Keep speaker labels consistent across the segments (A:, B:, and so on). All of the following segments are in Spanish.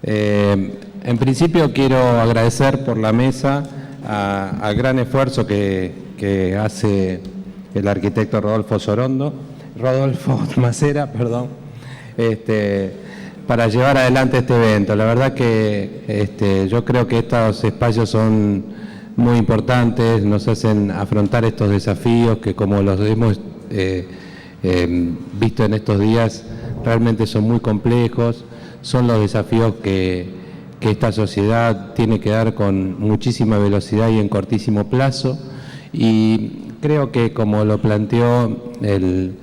A: En principio quiero agradecer por la mesa al gran esfuerzo que hace el arquitecto Rodolfo Macera, para llevar adelante este evento. La verdad que yo creo que estos espacios son muy importantes, nos hacen afrontar estos desafíos que, como los hemos visto en estos días, realmente son muy complejos, son los desafíos que esta sociedad tiene que dar con muchísima velocidad y en cortísimo plazo, y creo que, como lo planteó el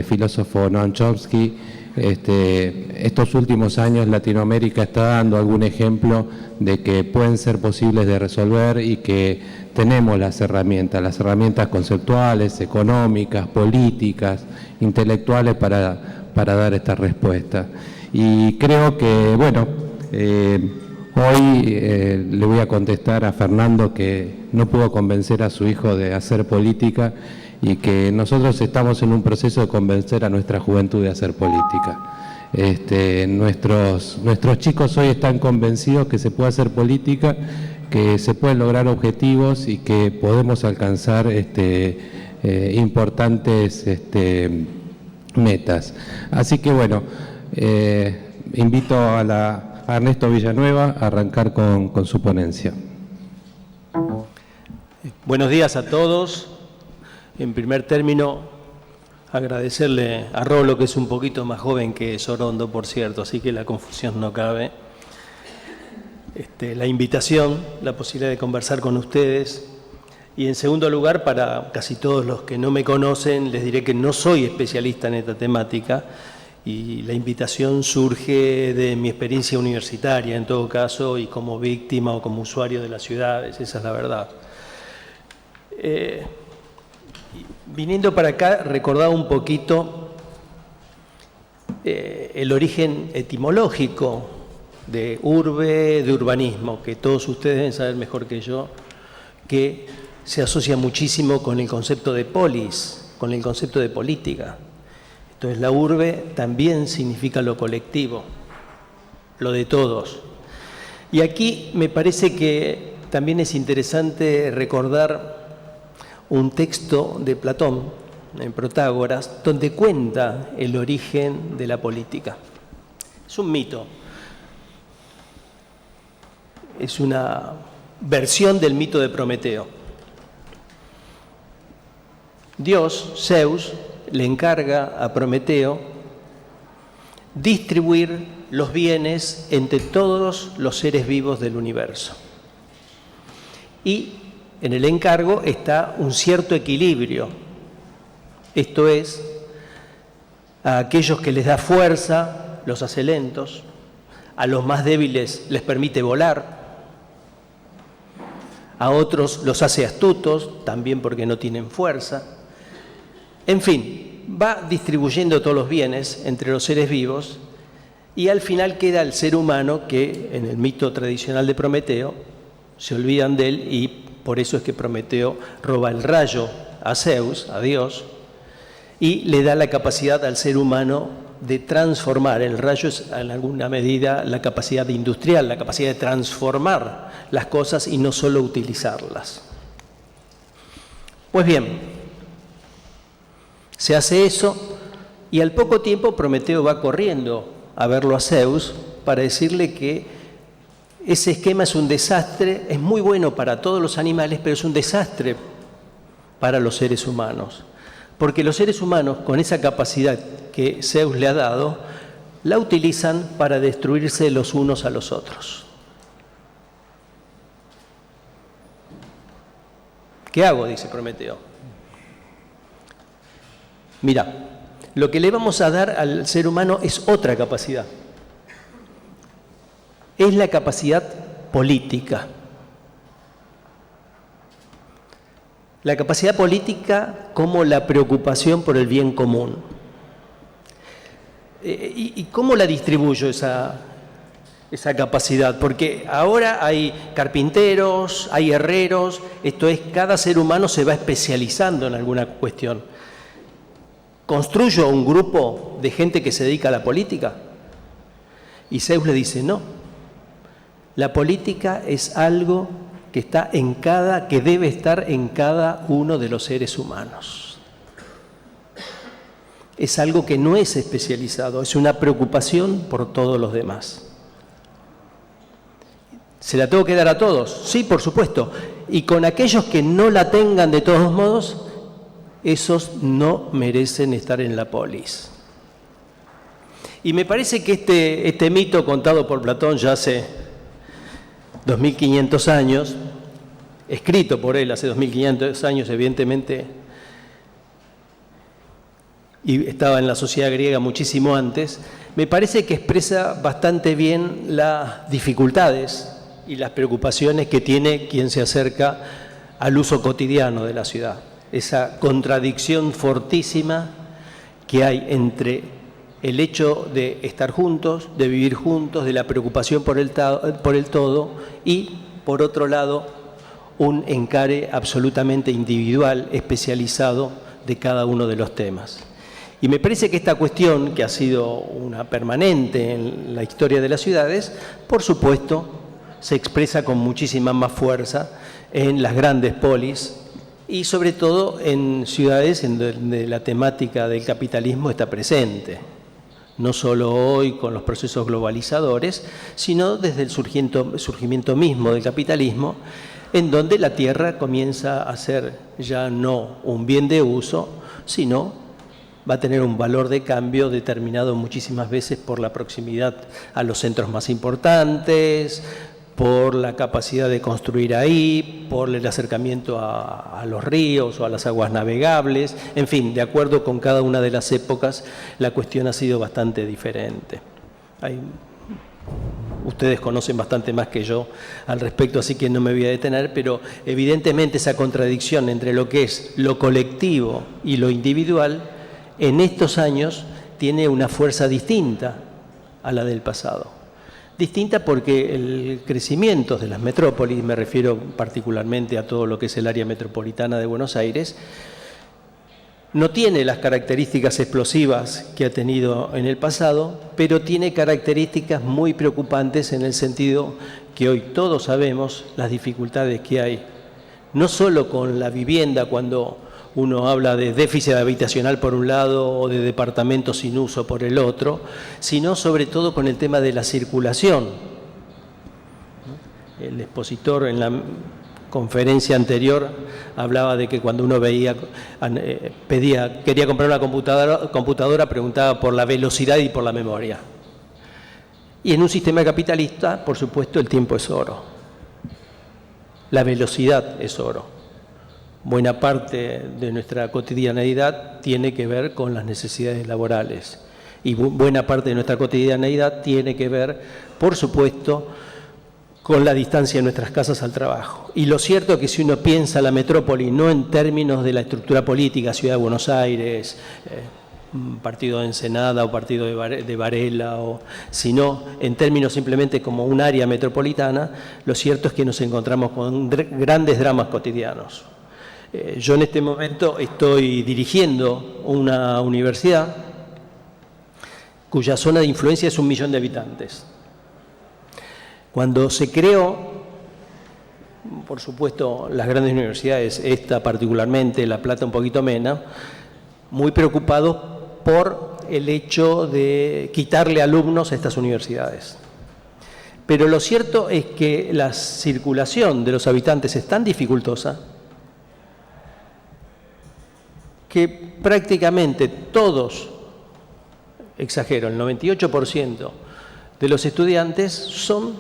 A: filósofo Noam Chomsky, estos últimos años Latinoamérica está dando algún ejemplo de que pueden ser posibles de resolver y que tenemos las herramientas conceptuales, económicas, políticas, intelectuales para dar esta respuesta. Y creo que, bueno, hoy le voy a contestar a Fernando que no pudo convencer a su hijo de hacer política y que nosotros estamos en un proceso de convencer a nuestra juventud de hacer política. Nuestros chicos hoy están convencidos que se puede hacer política, que se pueden lograr objetivos y que podemos alcanzar importantes metas. Así que, bueno, invito a Ernesto Villanueva a arrancar con su ponencia.
B: Buenos días a todos. En primer término, agradecerle a Rolo, que es un poquito más joven que Sorondo, por cierto, así que la confusión no cabe. La invitación, la posibilidad de conversar con ustedes. Y en segundo lugar, para casi todos los que no me conocen, les diré que no soy especialista en esta temática y la invitación surge de mi experiencia universitaria, en todo caso, y como víctima o como usuario de las ciudades, esa es la verdad. Viniendo para acá, recordaba un poquito el origen etimológico de urbe, de urbanismo, que todos ustedes deben saber mejor que yo, que se asocia muchísimo con el concepto de polis, con el concepto de política. Entonces la urbe también significa lo colectivo, lo de todos. Y aquí me parece que también es interesante recordar un texto de Platón, en Protágoras, donde cuenta el origen de la política. Es un mito. Es una versión del mito de Prometeo. Dios, Zeus, le encarga a Prometeo distribuir los bienes entre todos los seres vivos del universo. Y en el encargo está un cierto equilibrio. Esto es, a aquellos que les da fuerza, los hace lentos, a los más débiles les permite volar, a otros los hace astutos, también porque no tienen fuerza. En fin, va distribuyendo todos los bienes entre los seres vivos y al final queda el ser humano que, en el mito tradicional de Prometeo, se olvidan de él y por eso es que Prometeo roba el rayo a Zeus, a Dios, y le da la capacidad al ser humano de transformar. El rayo es, en alguna medida, la capacidad industrial, la capacidad de transformar las cosas y no solo utilizarlas. Pues bien, se hace eso y al poco tiempo Prometeo va corriendo a verlo a Zeus para decirle que ese esquema es un desastre, es muy bueno para todos los animales, pero es un desastre para los seres humanos. Porque los seres humanos, con esa capacidad que Zeus le ha dado, la utilizan para destruirse los unos a los otros. ¿Qué hago?, dice Prometeo. Mira, lo que le vamos a dar al ser humano es otra capacidad. Es la capacidad política. La capacidad política como la preocupación por el bien común. ¿Y cómo la distribuyo esa capacidad? Porque ahora hay carpinteros, hay herreros, esto es, cada ser humano se va especializando en alguna cuestión. ¿Construyo un grupo de gente que se dedica a la política? Y Seuss le dice, no, la política es algo que debe estar en cada uno de los seres humanos. Es algo que no es especializado, es una preocupación por todos los demás. ¿Se la tengo que dar a todos? Sí, por supuesto. Y con aquellos que no la tengan de todos modos, esos no merecen estar en la polis. Y me parece que este mito contado por Platón ya hace 2500 años, escrito por él hace 2500 años, evidentemente, y estaba en la sociedad griega muchísimo antes, me parece que expresa bastante bien las dificultades y las preocupaciones que tiene quien se acerca al uso cotidiano de la ciudad. Esa contradicción fortísima que hay entre el hecho de estar juntos, de vivir juntos, de la preocupación por el todo y, por otro lado, un encare absolutamente individual, especializado de cada uno de los temas. Y me parece que esta cuestión, que ha sido una permanente en la historia de las ciudades, por supuesto, se expresa con muchísima más fuerza en las grandes polis y sobre todo en ciudades en donde la temática del capitalismo está presente. No solo hoy con los procesos globalizadores, sino desde el surgimiento mismo del capitalismo, en donde la tierra comienza a ser ya no un bien de uso, sino va a tener un valor de cambio determinado muchísimas veces por la proximidad a los centros más importantes, por la capacidad de construir ahí, por el acercamiento a los ríos o a las aguas navegables. En fin, de acuerdo con cada una de las épocas, la cuestión ha sido bastante diferente. Ustedes conocen bastante más que yo al respecto, así que no me voy a detener, pero evidentemente esa contradicción entre lo que es lo colectivo y lo individual, en estos años tiene una fuerza distinta a la del pasado. Distinta porque el crecimiento de las metrópolis, me refiero particularmente a todo lo que es el área metropolitana de Buenos Aires, no tiene las características explosivas que ha tenido en el pasado, pero tiene características muy preocupantes en el sentido que hoy todos sabemos las dificultades que hay, no solo con la vivienda cuando uno habla de déficit habitacional por un lado o de departamentos sin uso por el otro, sino sobre todo con el tema de la circulación. El expositor en la conferencia anterior hablaba de que cuando uno quería comprar una computadora, preguntaba por la velocidad y por la memoria. Y en un sistema capitalista, por supuesto, el tiempo es oro. La velocidad es oro. Buena parte de nuestra cotidianeidad tiene que ver con las necesidades laborales y buena parte de nuestra cotidianeidad tiene que ver, por supuesto, con la distancia de nuestras casas al trabajo. Y lo cierto es que si uno piensa la metrópoli no en términos de la estructura política, Ciudad de Buenos Aires, partido de Ensenada o partido de Varela, sino en términos simplemente como un área metropolitana, lo cierto es que nos encontramos con grandes dramas cotidianos. Yo en este momento estoy dirigiendo una universidad cuya zona de influencia es 1 millón de habitantes. Cuando se creó, por supuesto, las grandes universidades, esta particularmente, La Plata un poquito menos, muy preocupados por el hecho de quitarle alumnos a estas universidades. Pero lo cierto es que la circulación de los habitantes es tan dificultosa que prácticamente todos, exagero, el 98% de los estudiantes son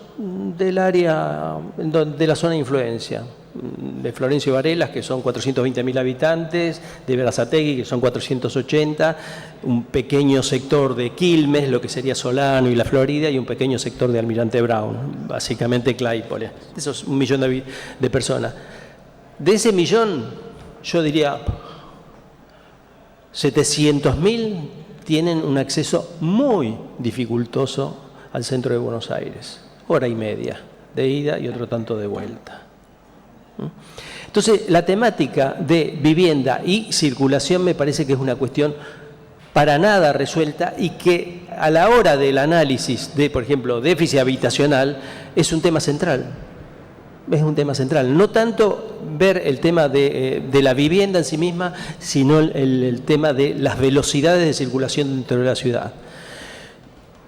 B: del área, de la zona de influencia, de Florencio Varela, que son 420.000 habitantes, de Berazategui, que son 480, un pequeño sector de Quilmes, lo que sería Solano y La Florida, y un pequeño sector de Almirante Brown, básicamente Claypole. Eso es 1 millón de personas. De ese millón, yo diría 700.000 tienen un acceso muy dificultoso al centro de Buenos Aires, 1 hora y media de ida y otro tanto de vuelta. Entonces, la temática de vivienda y circulación me parece que es una cuestión para nada resuelta y que a la hora del análisis de, por ejemplo, déficit habitacional, es un tema central. Es un tema central. No tanto ver el tema de la vivienda en sí misma, sino el tema de las velocidades de circulación dentro de la ciudad.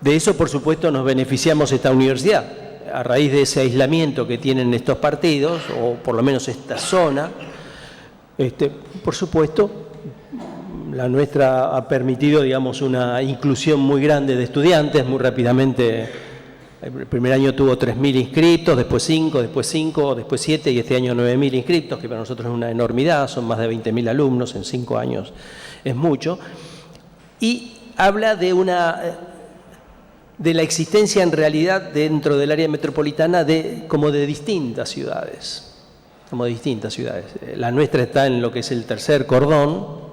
B: De eso, por supuesto, nos beneficiamos esta universidad. A raíz de ese aislamiento que tienen estos partidos, o por lo menos esta zona, por supuesto, la nuestra ha permitido, digamos, una inclusión muy grande de estudiantes. Muy rápidamente, el primer año tuvo 3.000 inscritos, después 5, después 5, después 7 y este año 9.000 inscritos, que para nosotros es una enormidad, son más de 20.000 alumnos en 5 años, es mucho. Y habla de la existencia en realidad dentro del área metropolitana como de distintas ciudades. La nuestra está en lo que es el tercer cordón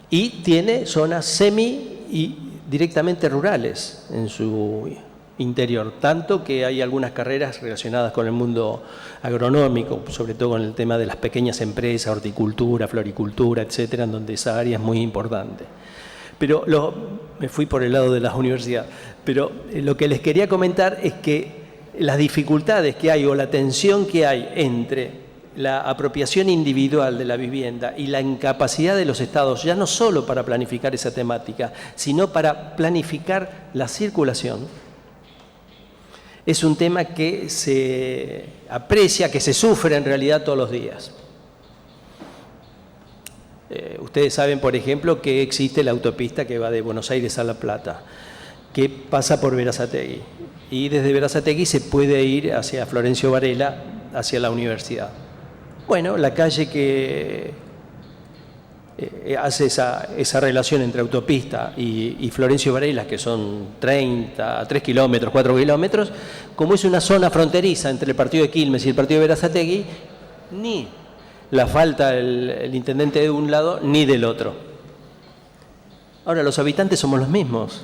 B: y tiene zonas semi y directamente rurales en su interior, tanto que hay algunas carreras relacionadas con el mundo agronómico, sobre todo con el tema de las pequeñas empresas, horticultura, floricultura, etcétera, en donde esa área es muy importante. Pero me fui por el lado de las universidades, pero lo que les quería comentar es que las dificultades que hay o la tensión que hay entre la apropiación individual de la vivienda y la incapacidad de los estados, ya no solo para planificar esa temática, sino para planificar la circulación, es un tema que se aprecia, que se sufre en realidad todos los días. Ustedes saben, por ejemplo, que existe la autopista que va de Buenos Aires a La Plata, que pasa por Berazategui. Y desde Berazategui se puede ir hacia Florencio Varela, hacia la universidad. Bueno, la calle que hace esa relación entre autopista y Florencio Varela, que son 3 kilómetros, 4 kilómetros, como es una zona fronteriza entre el partido de Quilmes y el partido de Berazategui, ni la falta el intendente de un lado ni del otro. Ahora, los habitantes somos los mismos.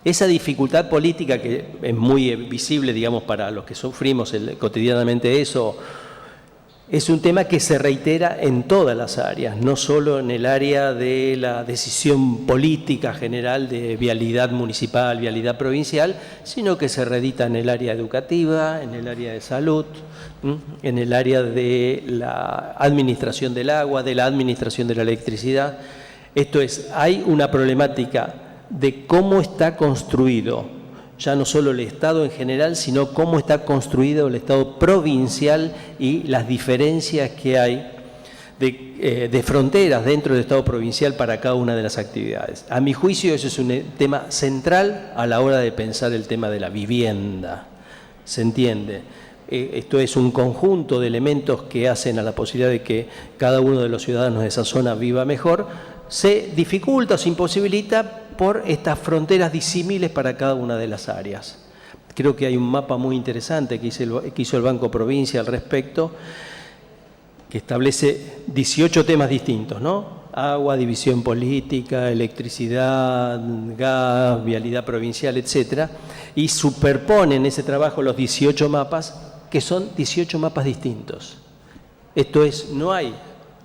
B: Esa dificultad política que es muy visible, digamos, para los que sufrimos cotidianamente eso, es un tema que se reitera en todas las áreas, no solo en el área de la decisión política general de vialidad municipal, vialidad provincial, sino que se reedita en el área educativa, en el área de salud, en el área de la administración del agua, de la administración de la electricidad. Esto es, hay una problemática de cómo está construido ya no solo el Estado en general, sino cómo está construido el Estado provincial y las diferencias que hay de fronteras dentro del Estado provincial para cada una de las actividades. A mi juicio, eso es un tema central a la hora de pensar el tema de la vivienda. ¿Se entiende? Esto es un conjunto de elementos que hacen a la posibilidad de que cada uno de los ciudadanos de esa zona viva mejor. Se dificulta o se imposibilita por estas fronteras disímiles para cada una de las áreas. Creo que hay un mapa muy interesante que hizo el Banco Provincia al respecto, que establece 18 temas distintos, ¿no? Agua, división política, electricidad, gas, vialidad provincial, etcétera, y superpone en ese trabajo los 18 mapas, que son 18 mapas distintos. Esto es, no hay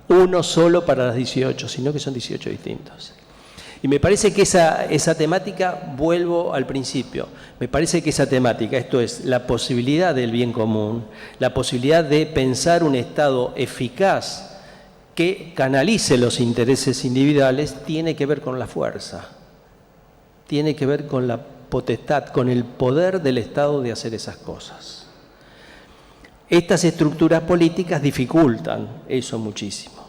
B: uno solo para las 18, sino que son 18 distintos. Y me parece que esa temática, vuelvo al principio, me parece que esa temática, esto es, la posibilidad del bien común, la posibilidad de pensar un Estado eficaz que canalice los intereses individuales, tiene que ver con la fuerza, tiene que ver con la potestad, con el poder del Estado de hacer esas cosas. Estas estructuras políticas dificultan eso muchísimo.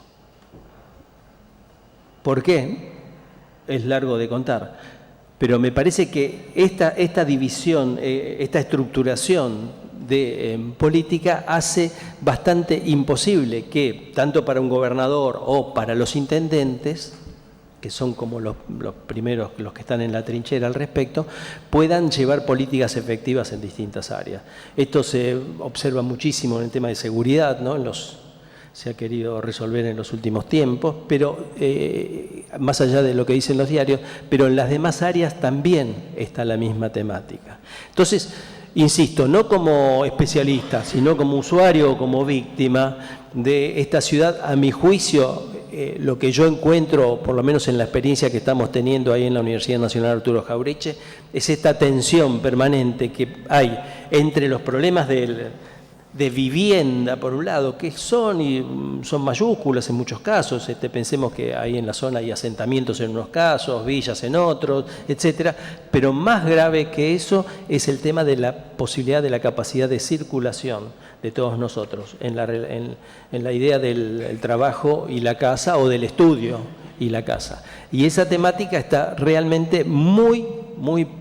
B: ¿Por qué? Es largo de contar, pero me parece que esta división, esta estructuración de política hace bastante imposible que, tanto para un gobernador o para los intendentes, que son como los primeros, los que están en la trinchera al respecto, puedan llevar políticas efectivas en distintas áreas. Esto se observa muchísimo en el tema de seguridad, ¿no? Se ha querido resolver en los últimos tiempos, pero más allá de lo que dicen los diarios, pero en las demás áreas también está la misma temática. Entonces, insisto, no como especialista, sino como usuario o como víctima de esta ciudad. A mi juicio, lo que yo encuentro, por lo menos en la experiencia que estamos teniendo ahí en la Universidad Nacional Arturo Jauretche, es esta tensión permanente que hay entre los problemas de vivienda, por un lado, que son mayúsculas en muchos casos. Pensemos que ahí en la zona hay asentamientos en unos casos, villas en otros, etcétera. Pero más grave que eso es el tema de la posibilidad de la capacidad de circulación de todos nosotros en la idea del trabajo y la casa, o del estudio y la casa. Y esa temática está realmente muy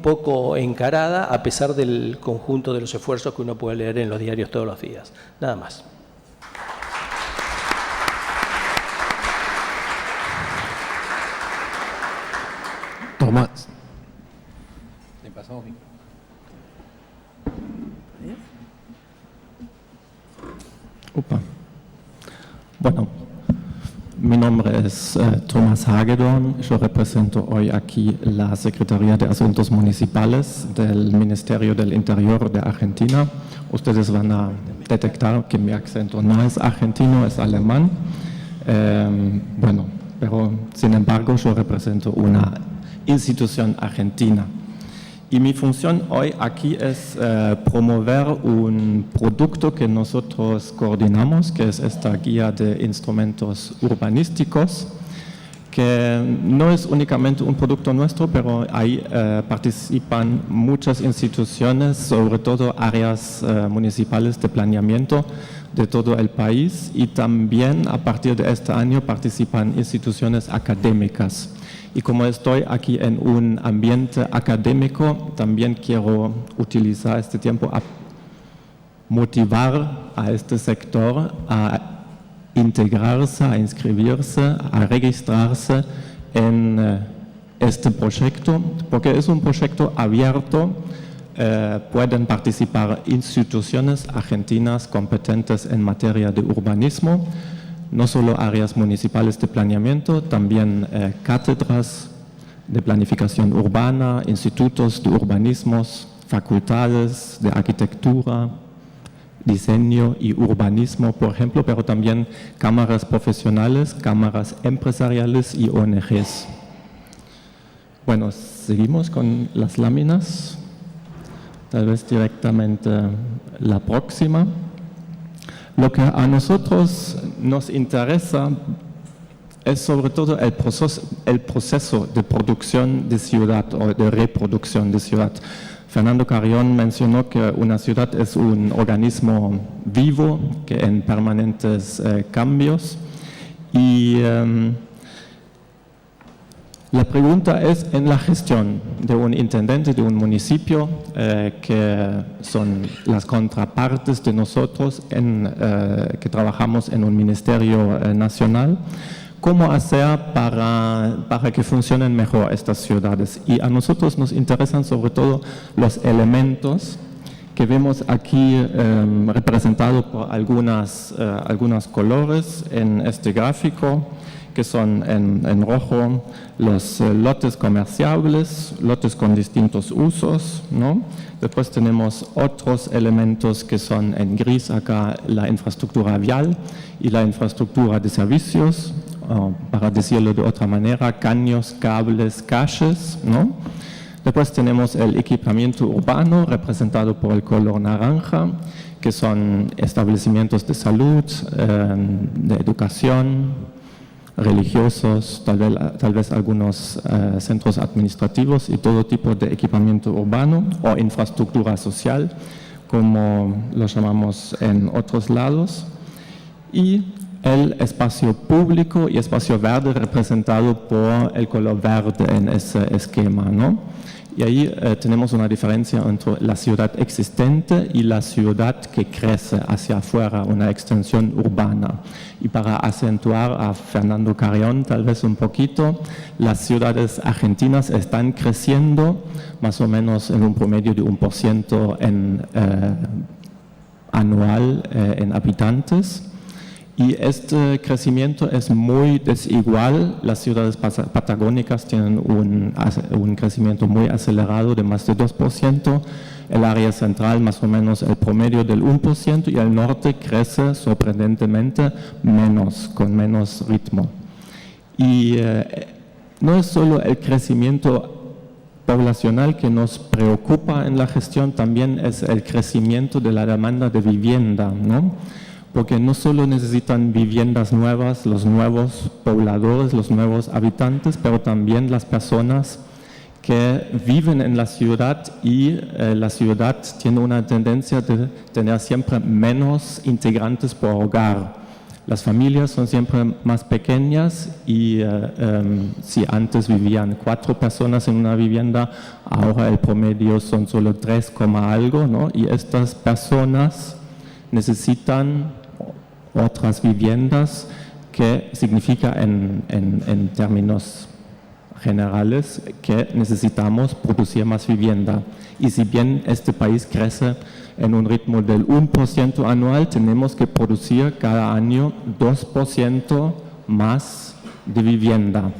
B: poco encarada, a pesar del conjunto de los esfuerzos que uno puede leer en los diarios todos los días. Nada más.
A: Tomás. Le pasamos mi...
C: Opa. Bueno, mi nombre es Tomás Hagedorn. Yo represento hoy aquí la Secretaría de Asuntos Municipales del Ministerio del Interior de Argentina. Ustedes van a detectar que mi acento no es argentino, es alemán. Bueno, pero sin embargo yo represento una institución argentina. Y mi función hoy aquí es promover un producto que nosotros coordinamos, que es esta guía de instrumentos urbanísticos, que no es únicamente un producto nuestro, pero ahí participan muchas instituciones, sobre todo áreas municipales de planeamiento de todo el país, y también a partir de este año participan instituciones académicas. Y como estoy aquí en un ambiente académico, también quiero utilizar este tiempo a motivar a este sector a integrarse, a inscribirse, a registrarse en este proyecto, porque es un proyecto abierto. Pueden participar instituciones argentinas competentes en materia de urbanismo, no solo áreas municipales de planeamiento, también cátedras de planificación urbana, institutos de urbanismos, facultades de arquitectura, diseño y urbanismo, por ejemplo, pero también cámaras profesionales, cámaras empresariales y ONGs. Bueno, seguimos con las láminas, tal vez directamente la próxima. Lo que a nosotros nos interesa es sobre todo el proceso de producción de ciudad o de reproducción de ciudad. Fernando Carrión mencionó que una ciudad es un organismo vivo que en permanentes cambios, y la pregunta es en la gestión de un intendente de un municipio, que son las contrapartes de nosotros que trabajamos en un ministerio nacional, cómo hacer para que funcionen mejor estas ciudades. Y a nosotros nos interesan sobre todo los elementos que vemos aquí representados por algunos colores en este gráfico, que son en rojo los lotes comerciables, lotes con distintos usos, ¿no? Después tenemos otros elementos que son en gris acá, la infraestructura vial y la infraestructura de servicios, para decirlo de otra manera, caños, cables, calles, ¿no? Después tenemos el equipamiento urbano representado por el color naranja, que son establecimientos de salud, de educación, religiosos, tal vez algunos centros administrativos y todo tipo de equipamiento urbano o infraestructura social, como lo llamamos en otros lados, y el espacio público y espacio verde representado por el color verde en ese esquema, ¿no? Y ahí tenemos una diferencia entre la ciudad existente y la ciudad que crece hacia afuera, una extensión urbana. Y para acentuar a Fernando Carrión tal vez un poquito, las ciudades argentinas están creciendo más o menos en un promedio de 1% anual en habitantes. Y este crecimiento es muy desigual. Las ciudades patagónicas tienen un crecimiento muy acelerado de más de 2%, el área central más o menos el promedio del 1% y el norte crece sorprendentemente menos, con menos ritmo. Y no es solo el crecimiento poblacional que nos preocupa en la gestión, también es el crecimiento de la demanda de vivienda, ¿no? Porque no solo necesitan viviendas nuevas, los nuevos pobladores, los nuevos habitantes, pero también las personas que viven en la ciudad y la ciudad tiene una tendencia de tener siempre menos integrantes por hogar. Las familias son siempre más pequeñas y si antes vivían 4 personas en una vivienda, ahora el promedio son solo 3, algo, ¿no? Y estas personas necesitan otras viviendas, que significa en términos generales que necesitamos producir más vivienda. Y si bien este país crece en un ritmo del 1% anual, tenemos que producir cada año 2% más de vivienda,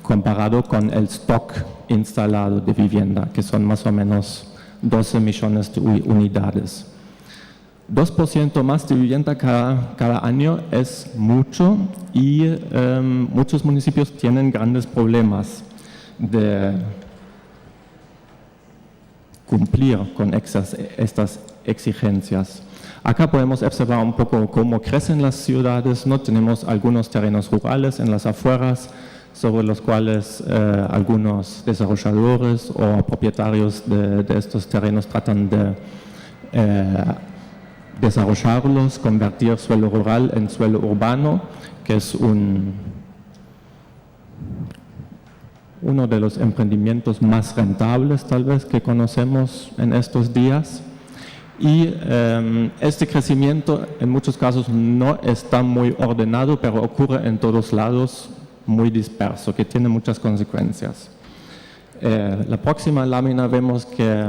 C: comparado con el stock instalado de vivienda, que son más o menos 12 millones de unidades. 2% más de vivienda cada año es mucho y muchos municipios tienen grandes problemas de cumplir con estas exigencias. Acá podemos observar un poco cómo crecen las ciudades, ¿no? Tenemos algunos terrenos rurales en las afueras sobre los cuales algunos desarrolladores o propietarios de estos terrenos tratan de desarrollarlos, convertir suelo rural en suelo urbano, que es uno de los emprendimientos más rentables tal vez que conocemos en estos días. Y este crecimiento en muchos casos no está muy ordenado, pero ocurre en todos lados, muy disperso, que tiene muchas consecuencias. La próxima lámina vemos que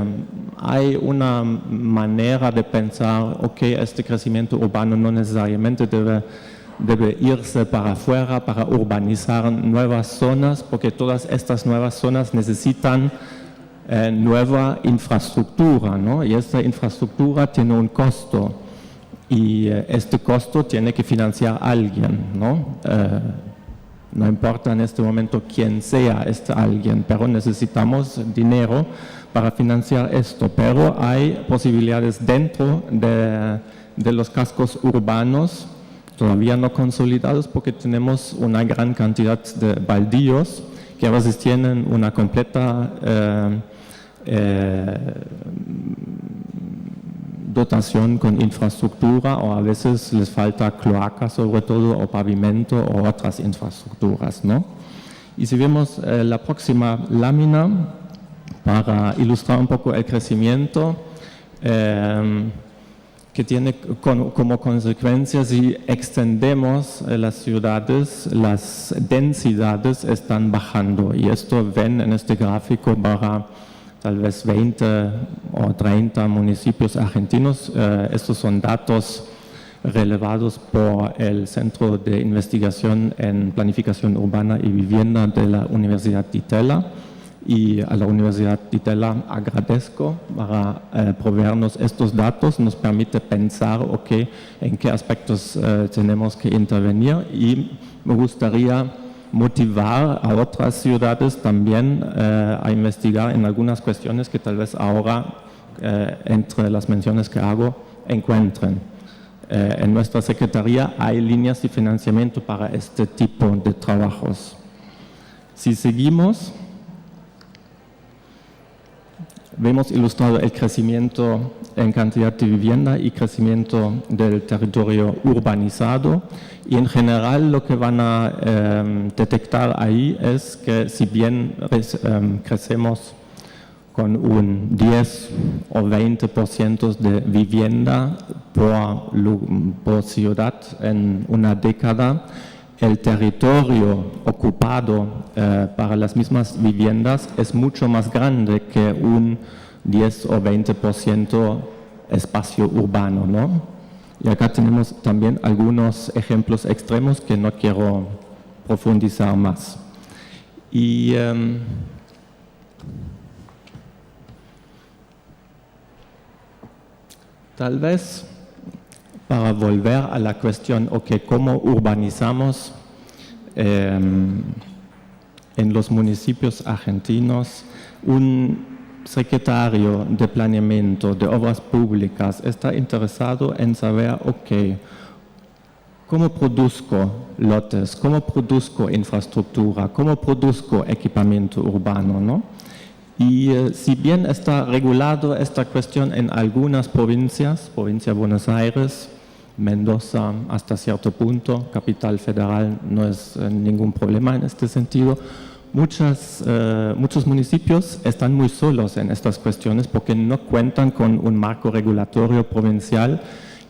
C: hay una manera de pensar, ok, este crecimiento urbano no necesariamente debe irse para afuera, para urbanizar nuevas zonas, porque todas estas nuevas zonas necesitan nueva infraestructura, ¿no? Y esta infraestructura tiene un costo y este costo tiene que financiar alguien, ¿no? No importa en este momento quién sea este alguien, pero necesitamos dinero para financiar esto. Pero hay posibilidades dentro de los cascos urbanos, todavía no consolidados, porque tenemos una gran cantidad de baldíos que a veces tienen una completa dotación con infraestructura, o a veces les falta cloaca sobre todo, o pavimento, o otras infraestructuras, ¿no? Y si vemos la próxima lámina, para ilustrar un poco el crecimiento que tiene como consecuencia, si extendemos las ciudades, las densidades están bajando, y esto ven en este gráfico para tal vez 20 o 30 municipios argentinos. Estos son datos relevados por el Centro de Investigación en Planificación Urbana y Vivienda de la Universidad de Itela. Y a la Universidad de Itela agradezco para proveernos estos datos, nos permite pensar en qué aspectos tenemos que intervenir, y me gustaría motivar a otras ciudades también a investigar en algunas cuestiones que tal vez ahora entre las menciones que hago encuentren. En nuestra Secretaría hay líneas de financiamiento para este tipo de trabajos. Si seguimos, vemos ilustrado el crecimiento en cantidad de vivienda y crecimiento del territorio urbanizado, y en general lo que van a detectar ahí es que si bien crecemos con un 10 o 20% de vivienda por ciudad en una década, el territorio ocupado para las mismas viviendas es mucho más grande que un 10 o 20% espacio urbano, ¿no? Y acá tenemos también algunos ejemplos extremos que no quiero profundizar más. Y tal vez para volver a la cuestión, ¿cómo urbanizamos en los municipios argentinos? Un secretario de Planeamiento de Obras Públicas está interesado en saber, ¿cómo produzco lotes? ¿Cómo produzco infraestructura? ¿Cómo produzco equipamiento urbano? ¿no? Y si bien está regulado esta cuestión en algunas provincias, provincia de Buenos Aires, Mendoza hasta cierto punto, Capital Federal no es ningún problema en este sentido, muchos municipios están muy solos en estas cuestiones porque no cuentan con un marco regulatorio provincial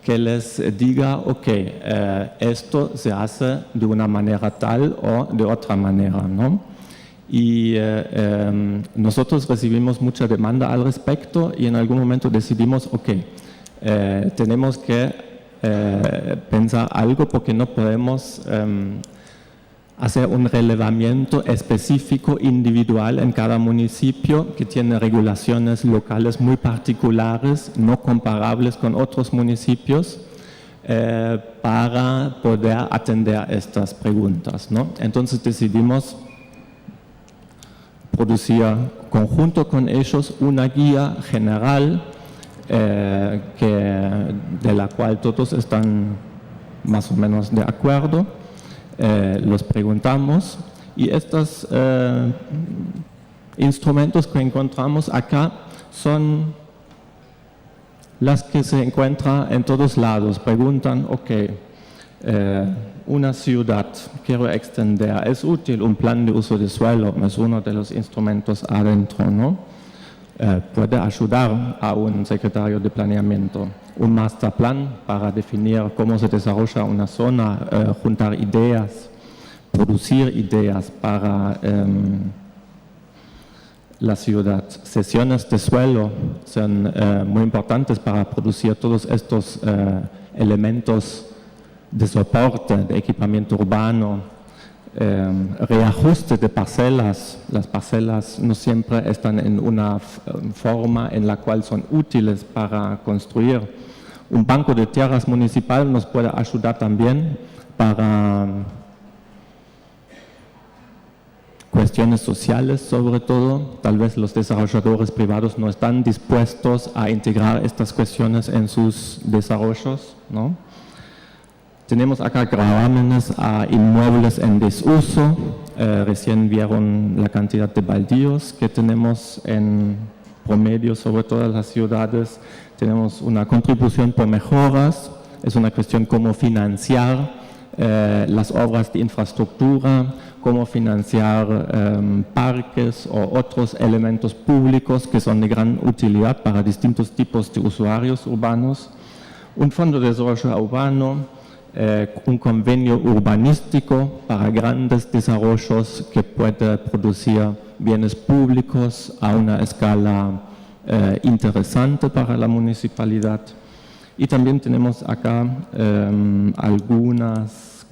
C: que les diga, esto se hace de una manera tal o de otra manera, ¿no? Y nosotros recibimos mucha demanda al respecto y en algún momento decidimos, tenemos que pensar algo porque no podemos hacer un relevamiento específico individual en cada municipio que tiene regulaciones locales muy particulares, no comparables con otros municipios, para poder atender estas preguntas, ¿no? Entonces decidimos producir conjunto con ellos una guía general de la cual todos están más o menos de acuerdo. Los preguntamos y estos instrumentos que encontramos acá son las que se encuentran en todos lados. Preguntan, una ciudad quiero extender, ¿es útil un plan de uso de suelo? Es uno de los instrumentos adentro, ¿no? Puede ayudar a un secretario de planeamiento. Un master plan para definir cómo se desarrolla una zona, juntar ideas, producir ideas para la ciudad. Sesiones de suelo son muy importantes para producir todos estos elementos de soporte, de equipamiento urbano. Reajuste de parcelas. Las parcelas no siempre están en una forma en la cual son útiles para construir. Un banco de tierras municipal nos puede ayudar también para cuestiones sociales, sobre todo. Tal vez los desarrolladores privados no están dispuestos a integrar estas cuestiones en sus desarrollos, ¿no? Tenemos acá gravámenes a inmuebles en desuso. Recién vieron la cantidad de baldíos que tenemos en promedio sobre todas las ciudades. Tenemos una contribución por mejoras. Es una cuestión cómo financiar las obras de infraestructura, cómo financiar parques o otros elementos públicos que son de gran utilidad para distintos tipos de usuarios urbanos. Un fondo de desarrollo urbano. Un convenio urbanístico para grandes desarrollos que puede producir bienes públicos a una escala interesante para la municipalidad. Y también tenemos acá algunas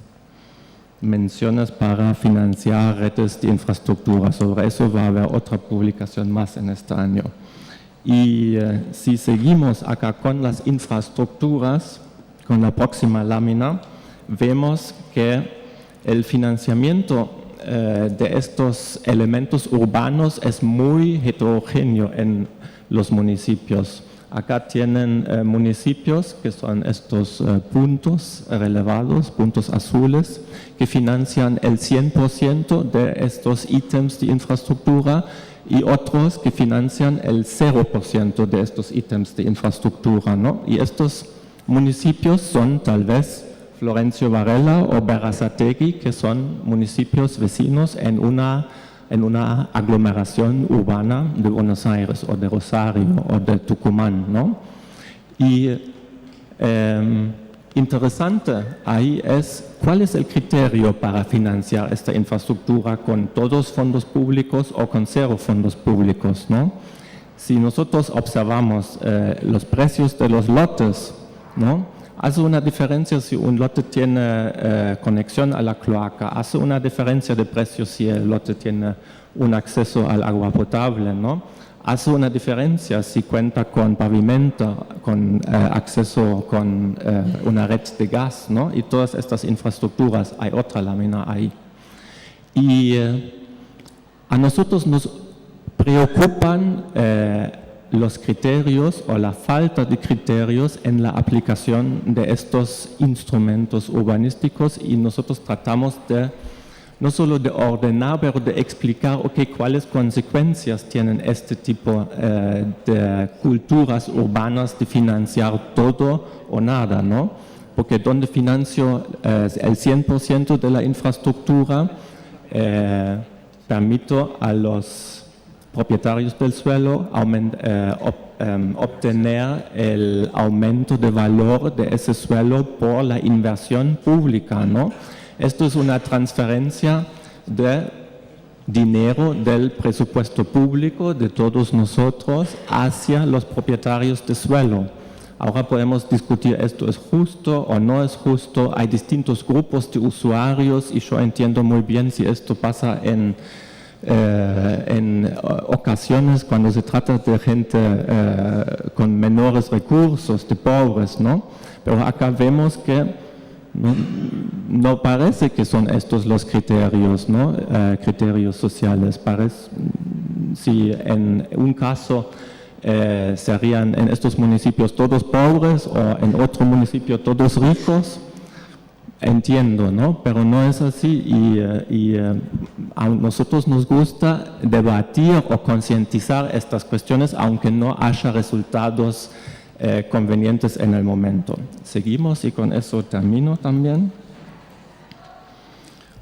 C: menciones para financiar redes de infraestructura. Sobre eso va a haber otra publicación más en este año. Y si seguimos acá con las infraestructuras, con la próxima lámina, vemos que el financiamiento de estos elementos urbanos es muy heterogéneo en los municipios. Acá tienen municipios que son estos puntos relevados, puntos azules, que financian el 100% de estos ítems de infraestructura y otros que financian el 0% de estos ítems de infraestructura, ¿no? Y estos municipios son tal vez Florencio Varela o Berazategui, que son municipios vecinos en una aglomeración urbana de Buenos Aires o de Rosario o de Tucumán, ¿no? Y interesante ahí es cuál es el criterio para financiar esta infraestructura con todos fondos públicos o con 0 fondos públicos, ¿no? Si nosotros observamos los precios de los lotes, ¿no? Hace una diferencia si un lote tiene conexión a la cloaca, hace una diferencia de precio si el lote tiene un acceso al agua potable, ¿no? Hace una diferencia si cuenta con pavimento, con acceso con una red de gas, ¿no? Y todas estas infraestructuras, hay otra lámina ahí. Y a nosotros nos preocupan los criterios o la falta de criterios en la aplicación de estos instrumentos urbanísticos, y nosotros tratamos de no solo de ordenar, pero de explicar cuáles consecuencias tienen este tipo de culturas urbanas de financiar todo o nada, ¿no? Porque donde financio el 100% de la infraestructura, permito a los propietarios del suelo obtener el aumento de valor de ese suelo por la inversión pública, ¿no? Esto es una transferencia de dinero del presupuesto público de todos nosotros hacia los propietarios de suelo. Ahora podemos discutir esto es justo o no es justo. Hay distintos grupos de usuarios y yo entiendo muy bien si esto pasa en ocasiones cuando se trata de gente con menores recursos, de pobres, ¿no? Pero acá vemos que no parece que son estos los criterios, ¿no? Criterios sociales. Si en un caso serían en estos municipios todos pobres o en otro municipio todos ricos, entiendo, ¿no? Pero no es así y a nosotros nos gusta debatir o concientizar estas cuestiones aunque no haya resultados convenientes en el momento. Seguimos y con eso termino también.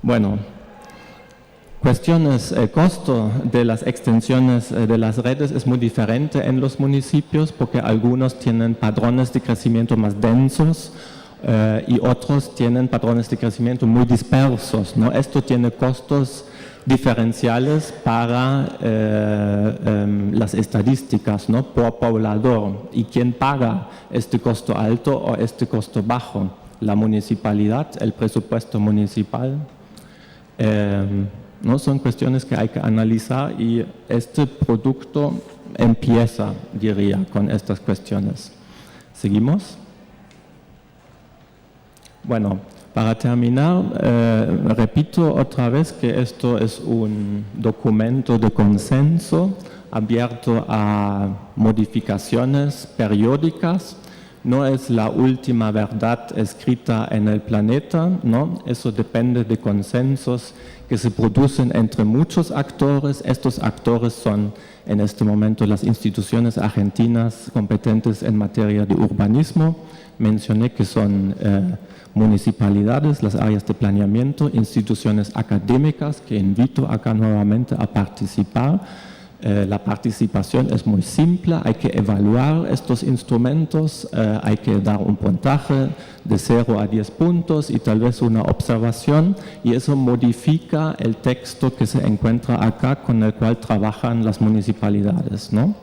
C: Bueno, cuestiones, el costo de las extensiones de las redes es muy diferente en los municipios porque algunos tienen patrones de crecimiento más densos y otros tienen patrones de crecimiento muy dispersos, ¿no? Esto tiene costos diferenciales para las estadísticas, ¿no? Por poblador. ¿Y quién paga este costo alto o este costo bajo? La municipalidad, el presupuesto municipal. ¿No? Son cuestiones que hay que analizar y este producto empieza, diría, con estas cuestiones. ¿Seguimos? Bueno, para terminar, repito otra vez que esto es un documento de consenso abierto a modificaciones periódicas. No es la última verdad escrita en el planeta, ¿no? Eso depende de consensos que se producen entre muchos actores. Estos actores son en este momento las instituciones argentinas competentes en materia de urbanismo. Mencioné que son municipalidades, las áreas de planeamiento, instituciones académicas que invito acá nuevamente a participar. La participación es muy simple, hay que evaluar estos instrumentos, hay que dar un puntaje de 0 a 10 puntos y tal vez una observación, y eso modifica el texto que se encuentra acá con el cual trabajan las municipalidades, ¿no?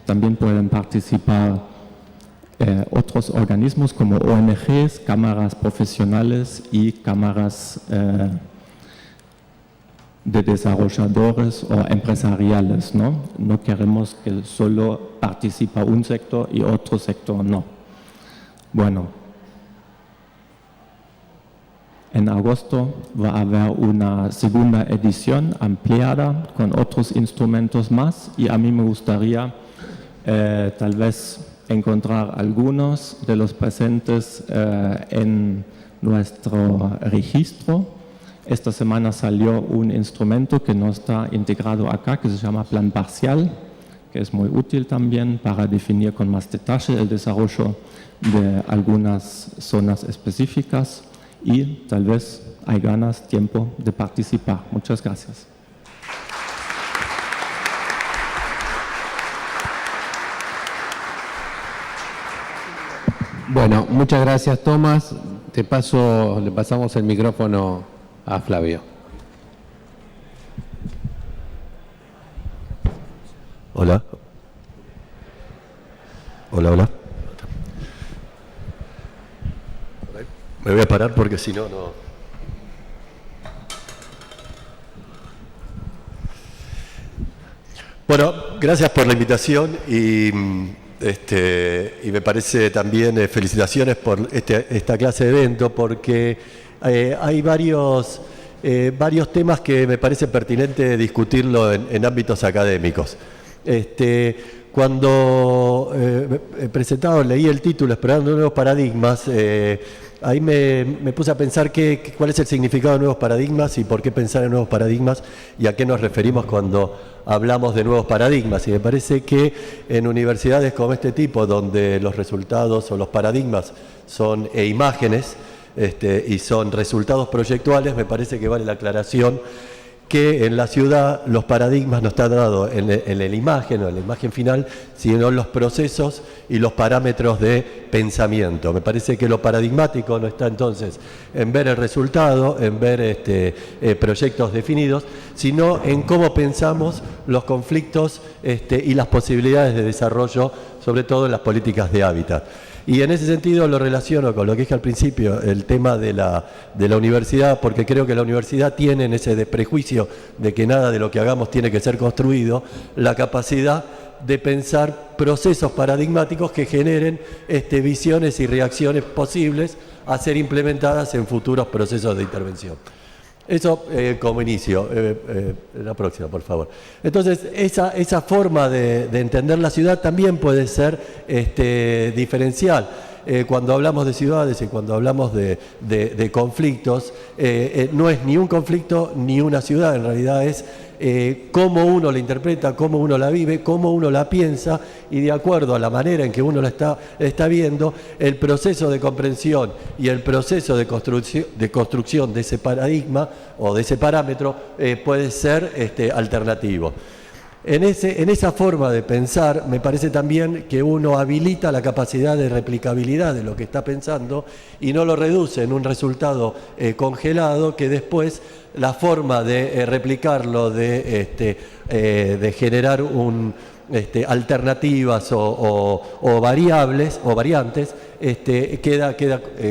C: También pueden participar otros organismos como ONGs, cámaras profesionales y cámaras de desarrolladores o empresariales, ¿no? No queremos que solo participe un sector y otro sector no. Bueno, en agosto va a haber una segunda edición ampliada con otros instrumentos más y a mí me gustaría tal vez encontrar algunos de los presentes en nuestro registro. Esta semana salió un instrumento que no está integrado acá, que se llama Plan Parcial, que es muy útil también para definir con más detalle el desarrollo de algunas zonas específicas y tal vez hay ganas, tiempo de participar. Muchas gracias.
A: Bueno, muchas gracias, Tomás. Le pasamos el micrófono a Flavio.
D: Hola. Hola, hola. voy a parar porque si no, no... Bueno, gracias por la invitación y me parece también felicitaciones por esta clase de evento, porque hay varios temas que me parece pertinente discutirlo en ámbitos académicos. Cuando presentaba, leí el título Explorando nuevos paradigmas, ahí me puse a pensar cuál es el significado de nuevos paradigmas y por qué pensar en nuevos paradigmas y a qué nos referimos cuando hablamos de nuevos paradigmas. Y me parece que en universidades como este tipo, donde los resultados o los paradigmas son imágenes y son resultados proyectuales, me parece que vale la aclaración que en la ciudad los paradigmas no están dados en la imagen o en la imagen final, sino en los procesos y los parámetros de pensamiento. Me parece que lo paradigmático no está entonces en ver el resultado, en ver proyectos definidos, sino en cómo pensamos los conflictos y las posibilidades de desarrollo, sobre todo en las políticas de hábitat. Y en ese sentido lo relaciono con lo que dije al principio, el tema de la universidad, porque creo que la universidad tiene en ese prejuicio de que nada de lo que hagamos tiene que ser construido, la capacidad de pensar procesos paradigmáticos que generen visiones y reacciones posibles a ser implementadas en futuros procesos de intervención. Eso como inicio. La próxima, por favor. Entonces, esa forma de entender la ciudad también puede ser diferencial. Cuando hablamos de ciudades y cuando hablamos de conflictos, no es ni un conflicto ni una ciudad, en realidad es cómo uno la interpreta, cómo uno la vive, cómo uno la piensa, y de acuerdo a la manera en que uno la está viendo, el proceso de comprensión y el proceso de construcción de ese paradigma o de ese parámetro puede ser alternativo. En esa forma de pensar, me parece también que uno habilita la capacidad de replicabilidad de lo que está pensando y no lo reduce en un resultado congelado que después la forma de replicarlo, de generar alternativas o variables o variantes, queda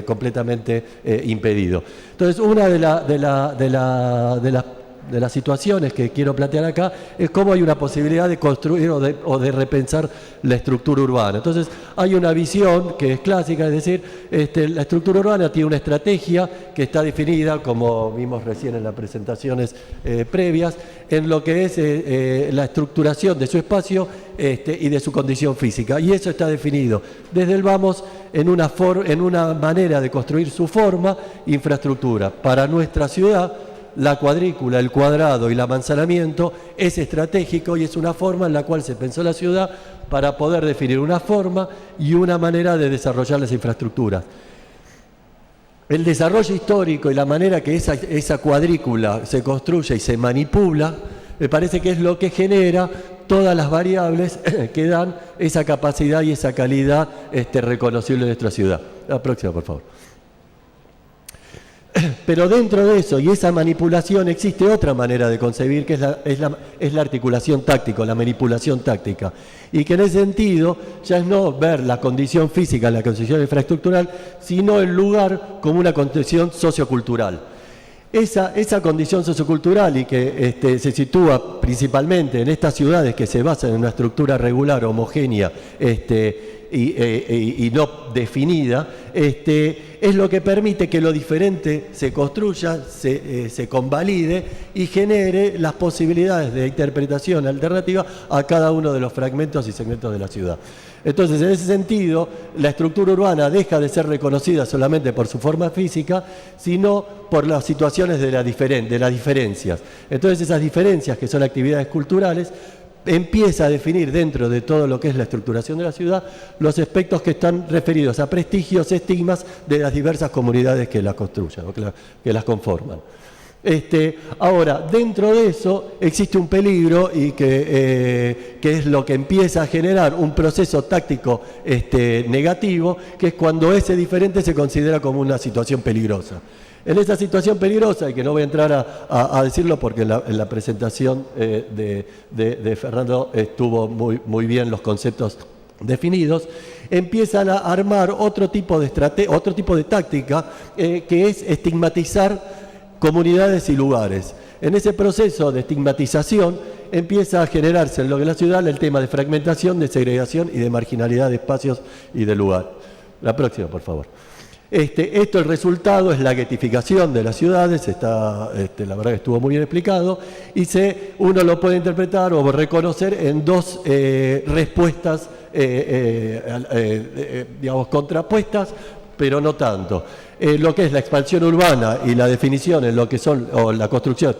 D: completamente impedido. Entonces, una de las situaciones que quiero plantear acá es cómo hay una posibilidad de construir o de repensar la estructura urbana. Entonces, hay una visión que es clásica, es decir, la estructura urbana tiene una estrategia que está definida, como vimos recién en las presentaciones previas, en lo que es la estructuración de su espacio y de su condición física. Y eso está definido desde el vamos en una manera de construir su forma, infraestructura. Para nuestra ciudad, la cuadrícula, el cuadrado y el amanzanamiento es estratégico y es una forma en la cual se pensó la ciudad para poder definir una forma y una manera de desarrollar las infraestructuras. El desarrollo histórico y la manera que esa cuadrícula se construye y se manipula, me parece que es lo que genera todas las variables que dan esa capacidad y esa calidad reconocible de nuestra ciudad. La próxima, por favor. Pero dentro de eso y esa manipulación existe otra manera de concebir, que es la articulación táctica, la manipulación táctica. Y que en ese sentido ya es no ver la condición física, la condición infraestructural, sino el lugar como una condición sociocultural. Esa condición sociocultural y que se sitúa principalmente en estas ciudades que se basan en una estructura regular, homogénea, y no definida, es lo que permite que lo diferente se construya, se convalide y genere las posibilidades de interpretación alternativa a cada uno de los fragmentos y segmentos de la ciudad. Entonces, en ese sentido, la estructura urbana deja de ser reconocida solamente por su forma física, sino por las situaciones de las diferencias. Entonces, esas diferencias, que son actividades culturales, empieza a definir dentro de todo lo que es la estructuración de la ciudad los aspectos que están referidos a prestigios, estigmas de las diversas comunidades que la construyen o que las conforman. Ahora, dentro de eso existe un peligro y que es lo que empieza a generar un proceso táctico negativo, que es cuando ese diferente se considera como una situación peligrosa. En esa situación peligrosa, y que no voy a entrar a decirlo porque en la presentación de Fernando estuvo muy bien los conceptos definidos, empiezan a armar otro tipo de táctica, que es estigmatizar comunidades y lugares. En ese proceso de estigmatización empieza a generarse en lo que es la ciudad el tema de fragmentación, de segregación y de marginalidad de espacios y de lugar. La próxima, por favor. El resultado es la guetificación de las ciudades, la verdad que estuvo muy bien explicado, y uno lo puede interpretar o reconocer en dos respuestas, digamos, contrapuestas, pero no tanto. Lo que es la expansión urbana y la definición en lo que son, o la construcción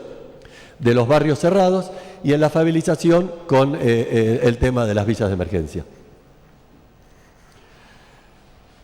D: de los barrios cerrados, y en la favelización con el tema de las villas de emergencia.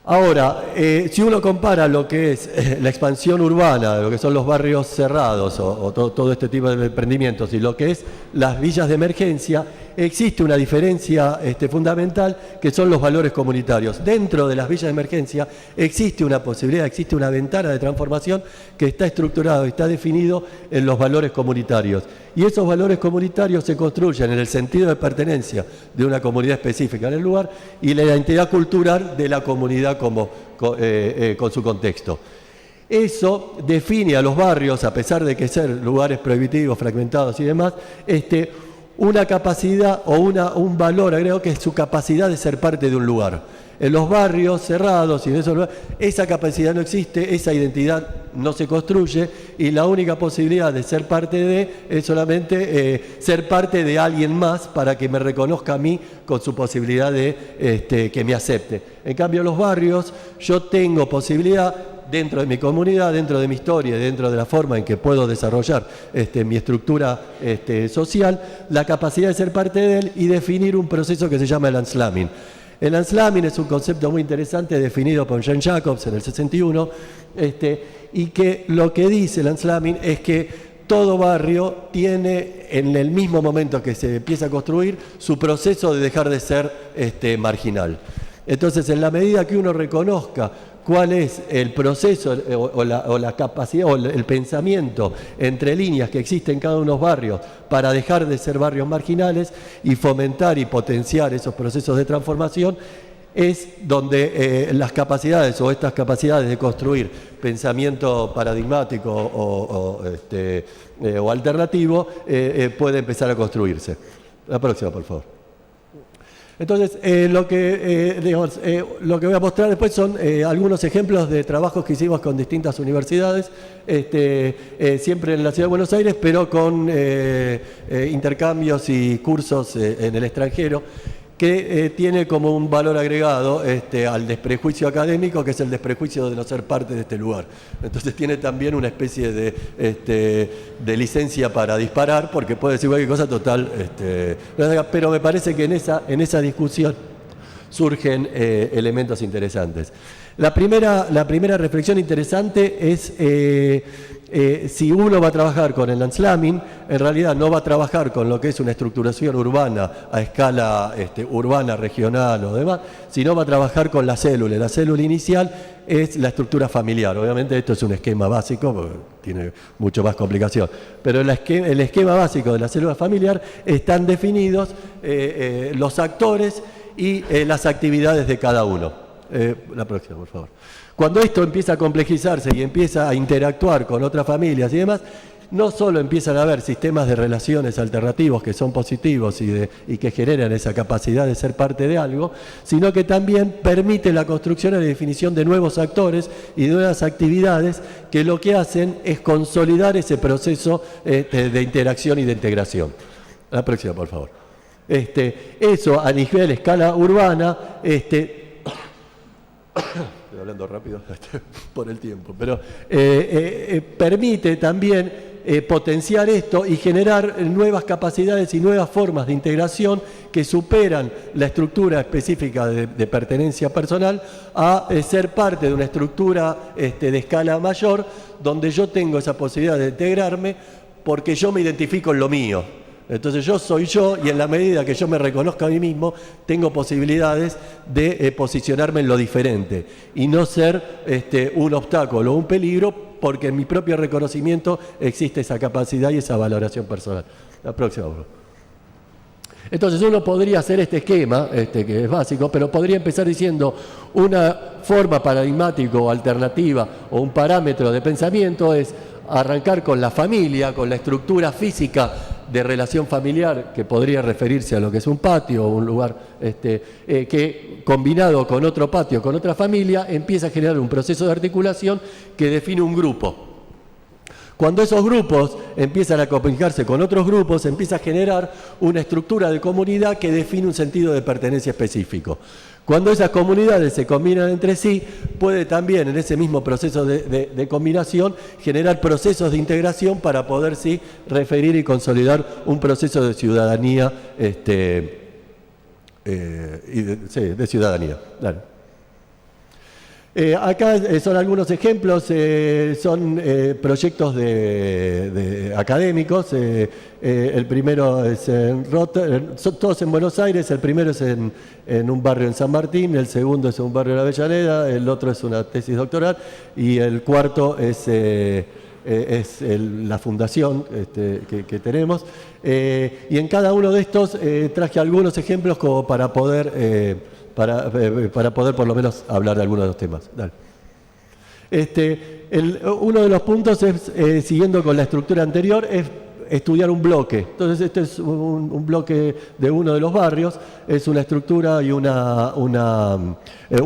D: Ahora, si uno compara lo que es la expansión urbana, lo que son los barrios cerrados o todo este tipo de emprendimientos y lo que es las villas de emergencia, existe una diferencia fundamental que son los valores comunitarios. Dentro de las villas de emergencia existe una posibilidad, existe una ventana de transformación que está estructurado y está definido en los valores comunitarios. Y esos valores comunitarios se construyen en el sentido de pertenencia de una comunidad específica en el lugar y la identidad cultural de la comunidad con su contexto. Eso define a los barrios, a pesar de que ser lugares prohibitivos, fragmentados y demás, una capacidad o un valor agregado que es su capacidad de ser parte de un lugar. En los barrios cerrados y en esos lugares, esa capacidad no existe, esa identidad no se construye y la única posibilidad de ser parte de es solamente ser parte de alguien más para que me reconozca a mí con su posibilidad de que me acepte. En cambio, en los barrios yo tengo posibilidad dentro de mi comunidad, dentro de mi historia, dentro de la forma en que puedo desarrollar mi estructura social, la capacidad de ser parte de él y definir un proceso que se llama el Anslamming. El Anslamming es un concepto muy interesante definido por Jean Jacobs en el 61, y que lo que dice el Anslamming es que todo barrio tiene, en el mismo momento que se empieza a construir, su proceso de dejar de ser marginal. Entonces, en la medida que uno reconozca cuál es el proceso o la capacidad o el pensamiento entre líneas que existe en cada uno de los barrios para dejar de ser barrios marginales y fomentar y potenciar esos procesos de transformación, es donde las capacidades o estas capacidades de construir pensamiento paradigmático o alternativo puede empezar a construirse. La próxima, por favor. Entonces, lo que voy a mostrar después son algunos ejemplos de trabajos que hicimos con distintas universidades, siempre en la Ciudad de Buenos Aires, pero con intercambios y cursos en el extranjero, que tiene como un valor agregado al desprejuicio académico, que es el desprejuicio de no ser parte de este lugar. Entonces tiene también una especie de licencia para disparar, porque puede decir cualquier cosa total, pero me parece que en esa discusión surgen elementos interesantes. La primera reflexión interesante es si uno va a trabajar con el Anslamming, en realidad no va a trabajar con lo que es una estructuración urbana a escala urbana, regional o demás, sino va a trabajar con la célula. La célula inicial es la estructura familiar. Obviamente esto es un esquema básico, porque tiene mucho más complicación, pero el esquema básico de la célula familiar están definidos los actores y las actividades de cada uno. La próxima, por favor. Cuando esto empieza a complejizarse y empieza a interactuar con otras familias y demás, no solo empiezan a haber sistemas de relaciones alternativos que son positivos y que generan esa capacidad de ser parte de algo, sino que también permite la construcción y la definición de nuevos actores y de nuevas actividades que lo que hacen es consolidar ese proceso de interacción y de integración. La próxima, por favor. Eso a nivel escala urbana, estoy hablando rápido por el tiempo, pero permite también potenciar esto y generar nuevas capacidades y nuevas formas de integración que superan la estructura específica de pertenencia personal a ser parte de una estructura de escala mayor, donde yo tengo esa posibilidad de integrarme porque yo me identifico en lo mío. Entonces yo soy yo y en la medida que yo me reconozca a mí mismo, tengo posibilidades de posicionarme en lo diferente y no ser un obstáculo o un peligro, porque en mi propio reconocimiento existe esa capacidad y esa valoración personal. La próxima, por favor. Entonces uno podría hacer este esquema, que es básico, pero podría empezar diciendo una forma paradigmática o alternativa o un parámetro de pensamiento es arrancar con la familia, con la estructura física de relación familiar, que podría referirse a lo que es un patio o un lugar que combinado con otro patio, con otra familia, empieza a generar un proceso de articulación que define un grupo. Cuando esos grupos empiezan a comunicarse con otros grupos, empieza a generar una estructura de comunidad que define un sentido de pertenencia específico. Cuando esas comunidades se combinan entre sí, puede también en ese mismo proceso de combinación generar procesos de integración para poder sí referir y consolidar un proceso de ciudadanía, de ciudadanía. Claro. Acá son algunos ejemplos, son proyectos académicos. El primero es son todos en Buenos Aires. El primero es en un barrio en San Martín, el segundo es en un barrio de la Avellaneda, el otro es una tesis doctoral y el cuarto es la fundación que tenemos. Y en cada uno de estos traje algunos ejemplos como para poder por lo menos hablar de algunos de los temas. Dale. Uno de los puntos es, siguiendo con la estructura anterior, es estudiar un bloque. Entonces este es un bloque de uno de los barrios, es una estructura y un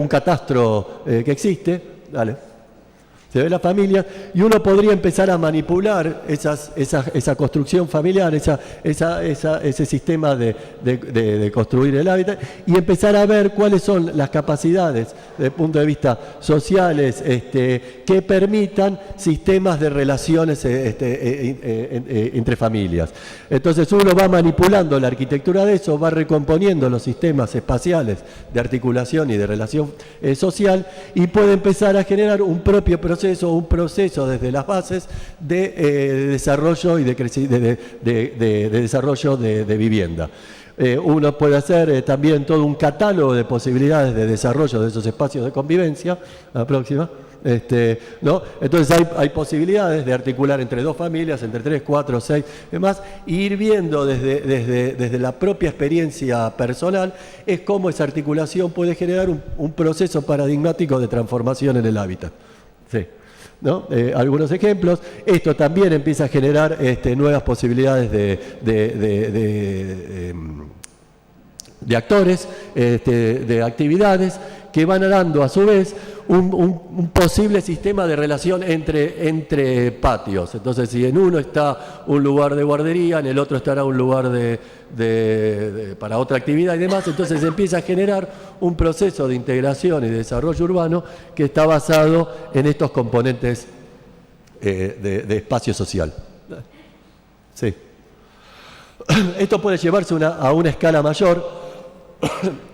D: catastro que existe. Dale. Se ve la familia y uno podría empezar a manipular esa construcción familiar, ese sistema de construir el hábitat y empezar a ver cuáles son las capacidades desde el punto de vista sociales que permitan sistemas de relaciones entre familias. Entonces uno va manipulando la arquitectura de eso, va recomponiendo los sistemas espaciales de articulación y de relación social y puede empezar a generar un propio proceso desde las bases de desarrollo y de desarrollo de vivienda. Uno puede hacer también todo un catálogo de posibilidades de desarrollo de esos espacios de convivencia. La próxima. ¿No? Entonces hay posibilidades de articular entre dos familias, entre 3, 4, 6, demás, e ir viendo desde la propia experiencia personal es cómo esa articulación puede generar un proceso paradigmático de transformación en el hábitat. Sí. ¿No? Algunos ejemplos. Esto también empieza a generar nuevas posibilidades de actores, de actividades que van dando a su vez un posible sistema de relación entre patios. Entonces, si en uno está un lugar de guardería, en el otro estará un lugar para otra actividad y demás, entonces empieza a generar un proceso de integración y de desarrollo urbano que está basado en estos componentes de espacio social. Sí. Esto puede llevarse a una escala mayor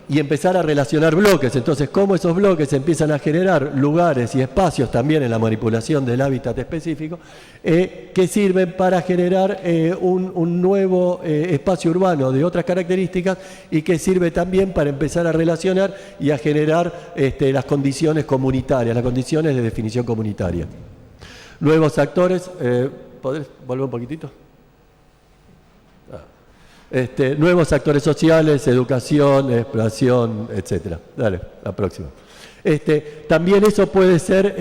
D: y empezar a relacionar bloques. Entonces, cómo esos bloques empiezan a generar lugares y espacios también en la manipulación del hábitat específico que sirven para generar un nuevo espacio urbano de otras características y que sirve también para empezar a relacionar y a generar las condiciones comunitarias, las condiciones de definición comunitaria. Nuevos actores, ¿podés volver un poquitito? Nuevos actores sociales, educación, exploración, etc. Dale, la próxima. También eso puede ser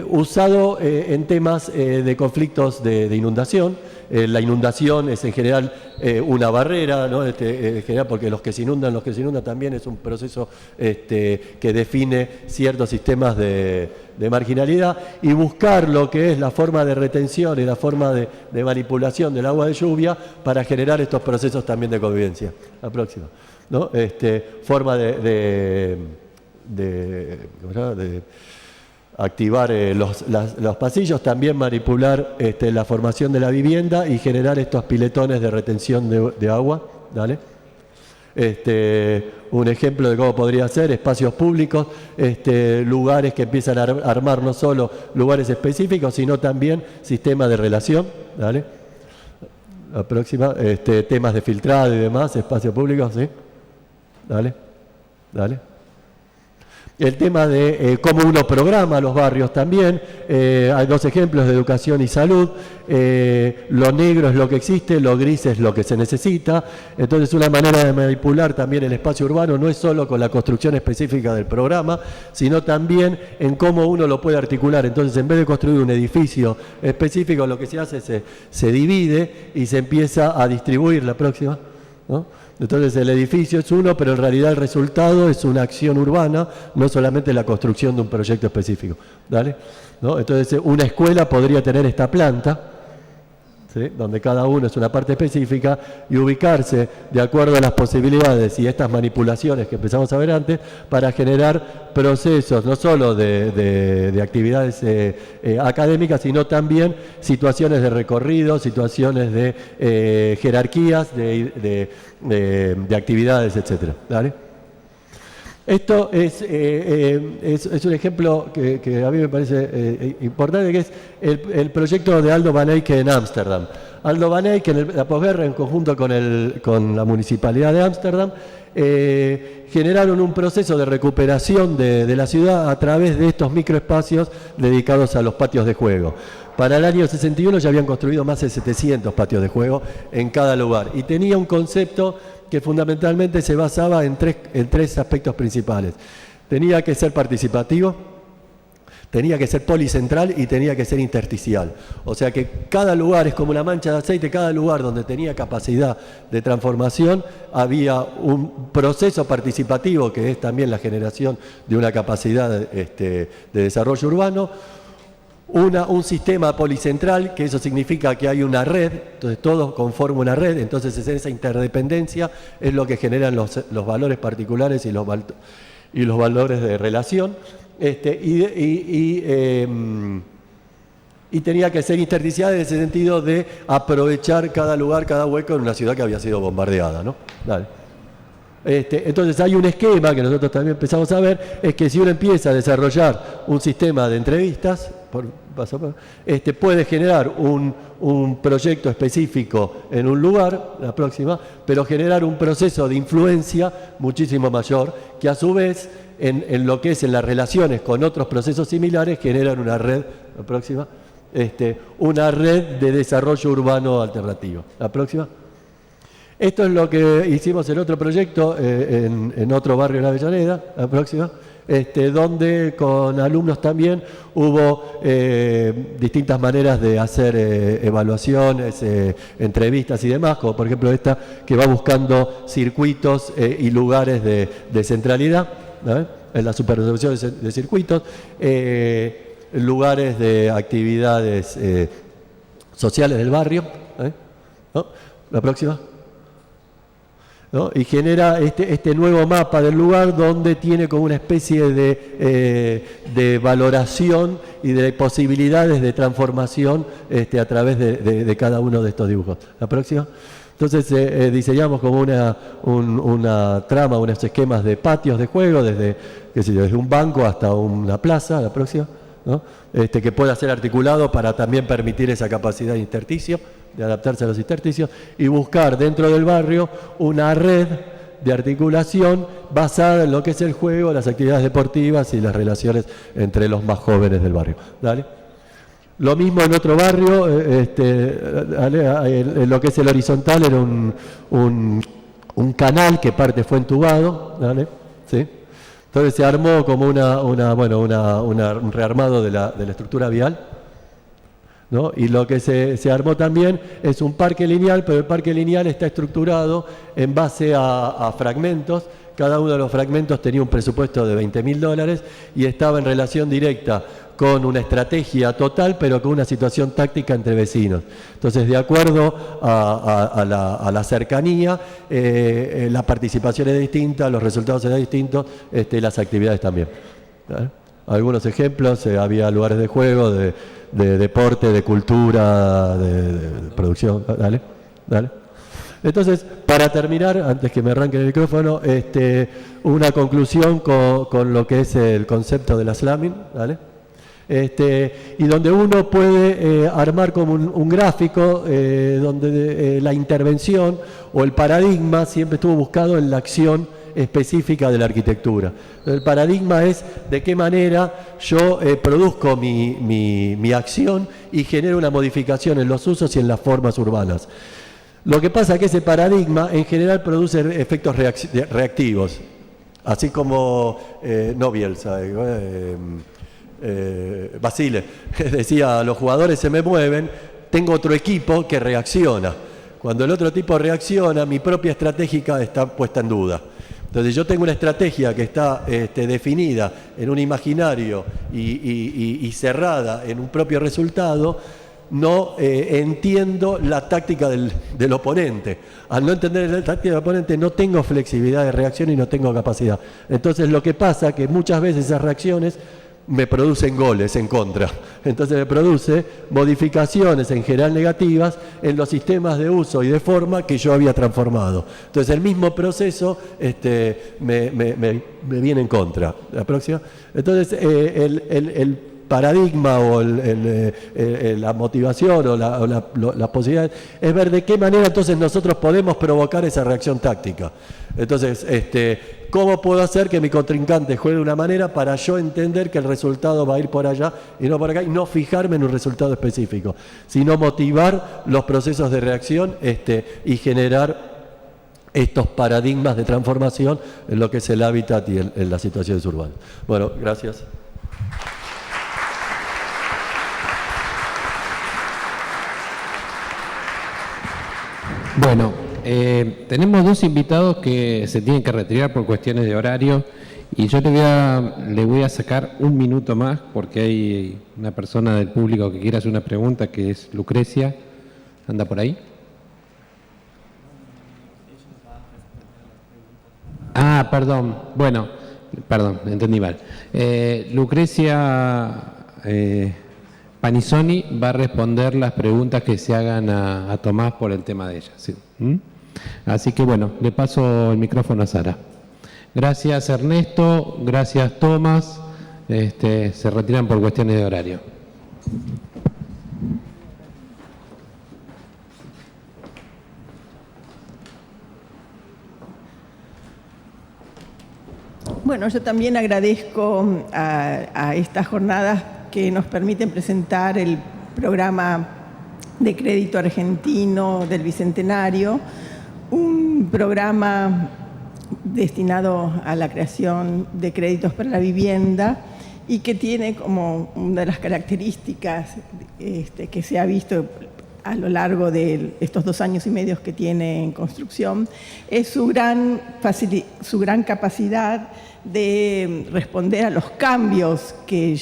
D: usado en temas de conflictos de inundación. La inundación es en general una barrera, ¿no? En general porque los que se inundan también es un proceso que define ciertos sistemas de marginalidad y buscar lo que es la forma de retención y la forma de manipulación del agua de lluvia para generar estos procesos también de convivencia. La próxima, ¿no? Forma de activar los pasillos, también manipular la formación de la vivienda y generar estos piletones de retención de agua. Dale. Un ejemplo de cómo podría ser espacios públicos, lugares que empiezan a armar no solo lugares específicos, sino también sistemas de relación. Dale. La próxima, temas de filtrado y demás, espacios públicos, ¿sí? Dale. Dale. El tema de cómo uno programa los barrios también. Hay dos ejemplos de educación y salud. Lo negro es lo que existe, lo gris es lo que se necesita. Entonces, una manera de manipular también el espacio urbano no es solo con la construcción específica del programa, sino también en cómo uno lo puede articular. Entonces, en vez de construir un edificio específico, lo que se hace es se divide y se empieza a distribuir. La próxima, ¿no? Entonces el edificio es uno, pero en realidad el resultado es una acción urbana, no solamente la construcción de un proyecto específico. ¿Dale? ¿No? Entonces una escuela podría tener esta planta, ¿sí? Donde cada uno es una parte específica, y ubicarse de acuerdo a las posibilidades y estas manipulaciones que empezamos a ver antes, para generar procesos no solo de actividades académicas, sino también situaciones de recorrido, situaciones de jerarquías, de actividades, etcétera. ¿Vale? Esto es un ejemplo que a mí me parece importante, que es el proyecto de Aldo van Eyck en Ámsterdam. Aldo van Eyck, en la posguerra, en conjunto con la Municipalidad de Ámsterdam, generaron un proceso de recuperación de la ciudad a través de estos microespacios dedicados a los patios de juego. Para el año 61 ya habían construido más de 700 patios de juego en cada lugar, y tenía un concepto que fundamentalmente se basaba en tres aspectos principales. Tenía que ser participativo, tenía que ser policentral y tenía que ser intersticial. O sea que cada lugar es como una mancha de aceite, cada lugar donde tenía capacidad de transformación había un proceso participativo, que es también la generación de una capacidad de desarrollo urbano. Un sistema policentral, que eso significa que hay una red, entonces todo conforma una red, entonces esa interdependencia es lo que generan los valores particulares y los valores de relación, y tenía que ser intersticial en ese sentido de aprovechar cada lugar, cada hueco en una ciudad que había sido bombardeada, ¿no? Dale. Entonces hay un esquema que nosotros también empezamos a ver, es que si uno empieza a desarrollar un sistema de entrevistas, puede generar un proyecto específico en un lugar, la próxima, pero generar un proceso de influencia muchísimo mayor, que a su vez en lo que es en las relaciones con otros procesos similares generan una red, la próxima, una red de desarrollo urbano alternativo. La próxima. Esto es lo que hicimos en otro proyecto, en otro barrio en Avellaneda, la próxima, donde con alumnos también hubo distintas maneras de hacer evaluaciones, entrevistas y demás, como por ejemplo esta que va buscando circuitos y lugares de centralidad, ¿no? En la superresolución de circuitos, lugares de actividades sociales del barrio, ¿no? La próxima. ¿No? Y genera este nuevo mapa del lugar, donde tiene como una especie de valoración y de posibilidades de transformación a través de cada uno de estos dibujos. La próxima. Entonces diseñamos como una trama, unos esquemas de patios de juego, desde un banco hasta una plaza. La próxima, ¿no? Que pueda ser articulado para también permitir esa capacidad de intersticio, de adaptarse a los intersticios, y buscar dentro del barrio una red de articulación basada en lo que es el juego, las actividades deportivas y las relaciones entre los más jóvenes del barrio. ¿Dale? Lo mismo en otro barrio, en lo que es el horizontal era un canal que parte fue entubado, ¿vale? ¿Sí? Entonces se armó como un rearmado de la estructura vial, ¿no? Y lo que se armó también es un parque lineal, pero el parque lineal está estructurado en base a fragmentos. Cada uno de los fragmentos tenía un presupuesto de $20.000 y estaba en relación directa con una estrategia total, pero con una situación táctica entre vecinos. Entonces, de acuerdo a la cercanía, la participación es distinta, los resultados eran distintos, las actividades también. Algunos ejemplos, había lugares de juego, de deporte, de cultura, de producción. Dale. Entonces, para terminar, antes que me arranque el micrófono, una conclusión con lo que es el concepto de la slamming, ¿vale? Y donde uno puede armar como un gráfico donde la intervención o el paradigma siempre estuvo buscado en la acción específica de la arquitectura. El paradigma es de qué manera yo produzco mi acción y genero una modificación en los usos y en las formas urbanas. Lo que pasa es que ese paradigma en general produce efectos reactivos, así como no Bielsa, Basile decía, los jugadores se me mueven, tengo otro equipo que reacciona. Cuando el otro tipo reacciona, mi propia estrategia está puesta en duda. Entonces yo tengo una estrategia que está definida en un imaginario y cerrada en un propio resultado, no entiendo la táctica del oponente. Al no entender la táctica del oponente no tengo flexibilidad de reacción y no tengo capacidad. Entonces lo que pasa es que muchas veces esas reacciones me producen goles en contra. Entonces me produce modificaciones en general negativas en los sistemas de uso y de forma que yo había transformado. Entonces el mismo proceso me viene en contra. La próxima. Entonces el paradigma o la motivación o la posibilidad es ver de qué manera entonces nosotros podemos provocar esa reacción táctica. Entonces, ¿cómo puedo hacer que mi contrincante juegue de una manera para yo entender que el resultado va a ir por allá y no por acá, y no fijarme en un resultado específico, sino motivar los procesos de reacción y generar estos paradigmas de transformación en lo que es el hábitat y en las situaciones urbanas? Bueno, gracias.
A: Bueno, tenemos dos invitados que se tienen que retirar por cuestiones de horario y yo le voy a sacar un minuto más porque hay una persona del público que quiere hacer una pregunta, que es Lucrecia. ¿Anda por ahí? Ah, perdón. Bueno, perdón, entendí mal. Lucrecia Panizoni va a responder las preguntas que se hagan a Tomás por el tema de ella. ¿Sí? Así que bueno, le paso el micrófono a Sara. Gracias Ernesto, gracias Tomás. Se retiran por cuestiones de horario.
E: Bueno, yo también agradezco a estas jornadas que nos permiten presentar el programa de crédito argentino del Bicentenario, un programa destinado a la creación de créditos para la vivienda y que tiene como una de las características que se ha visto a lo largo de estos 2 años y medio que tiene en construcción, es su gran capacidad de responder a los cambios que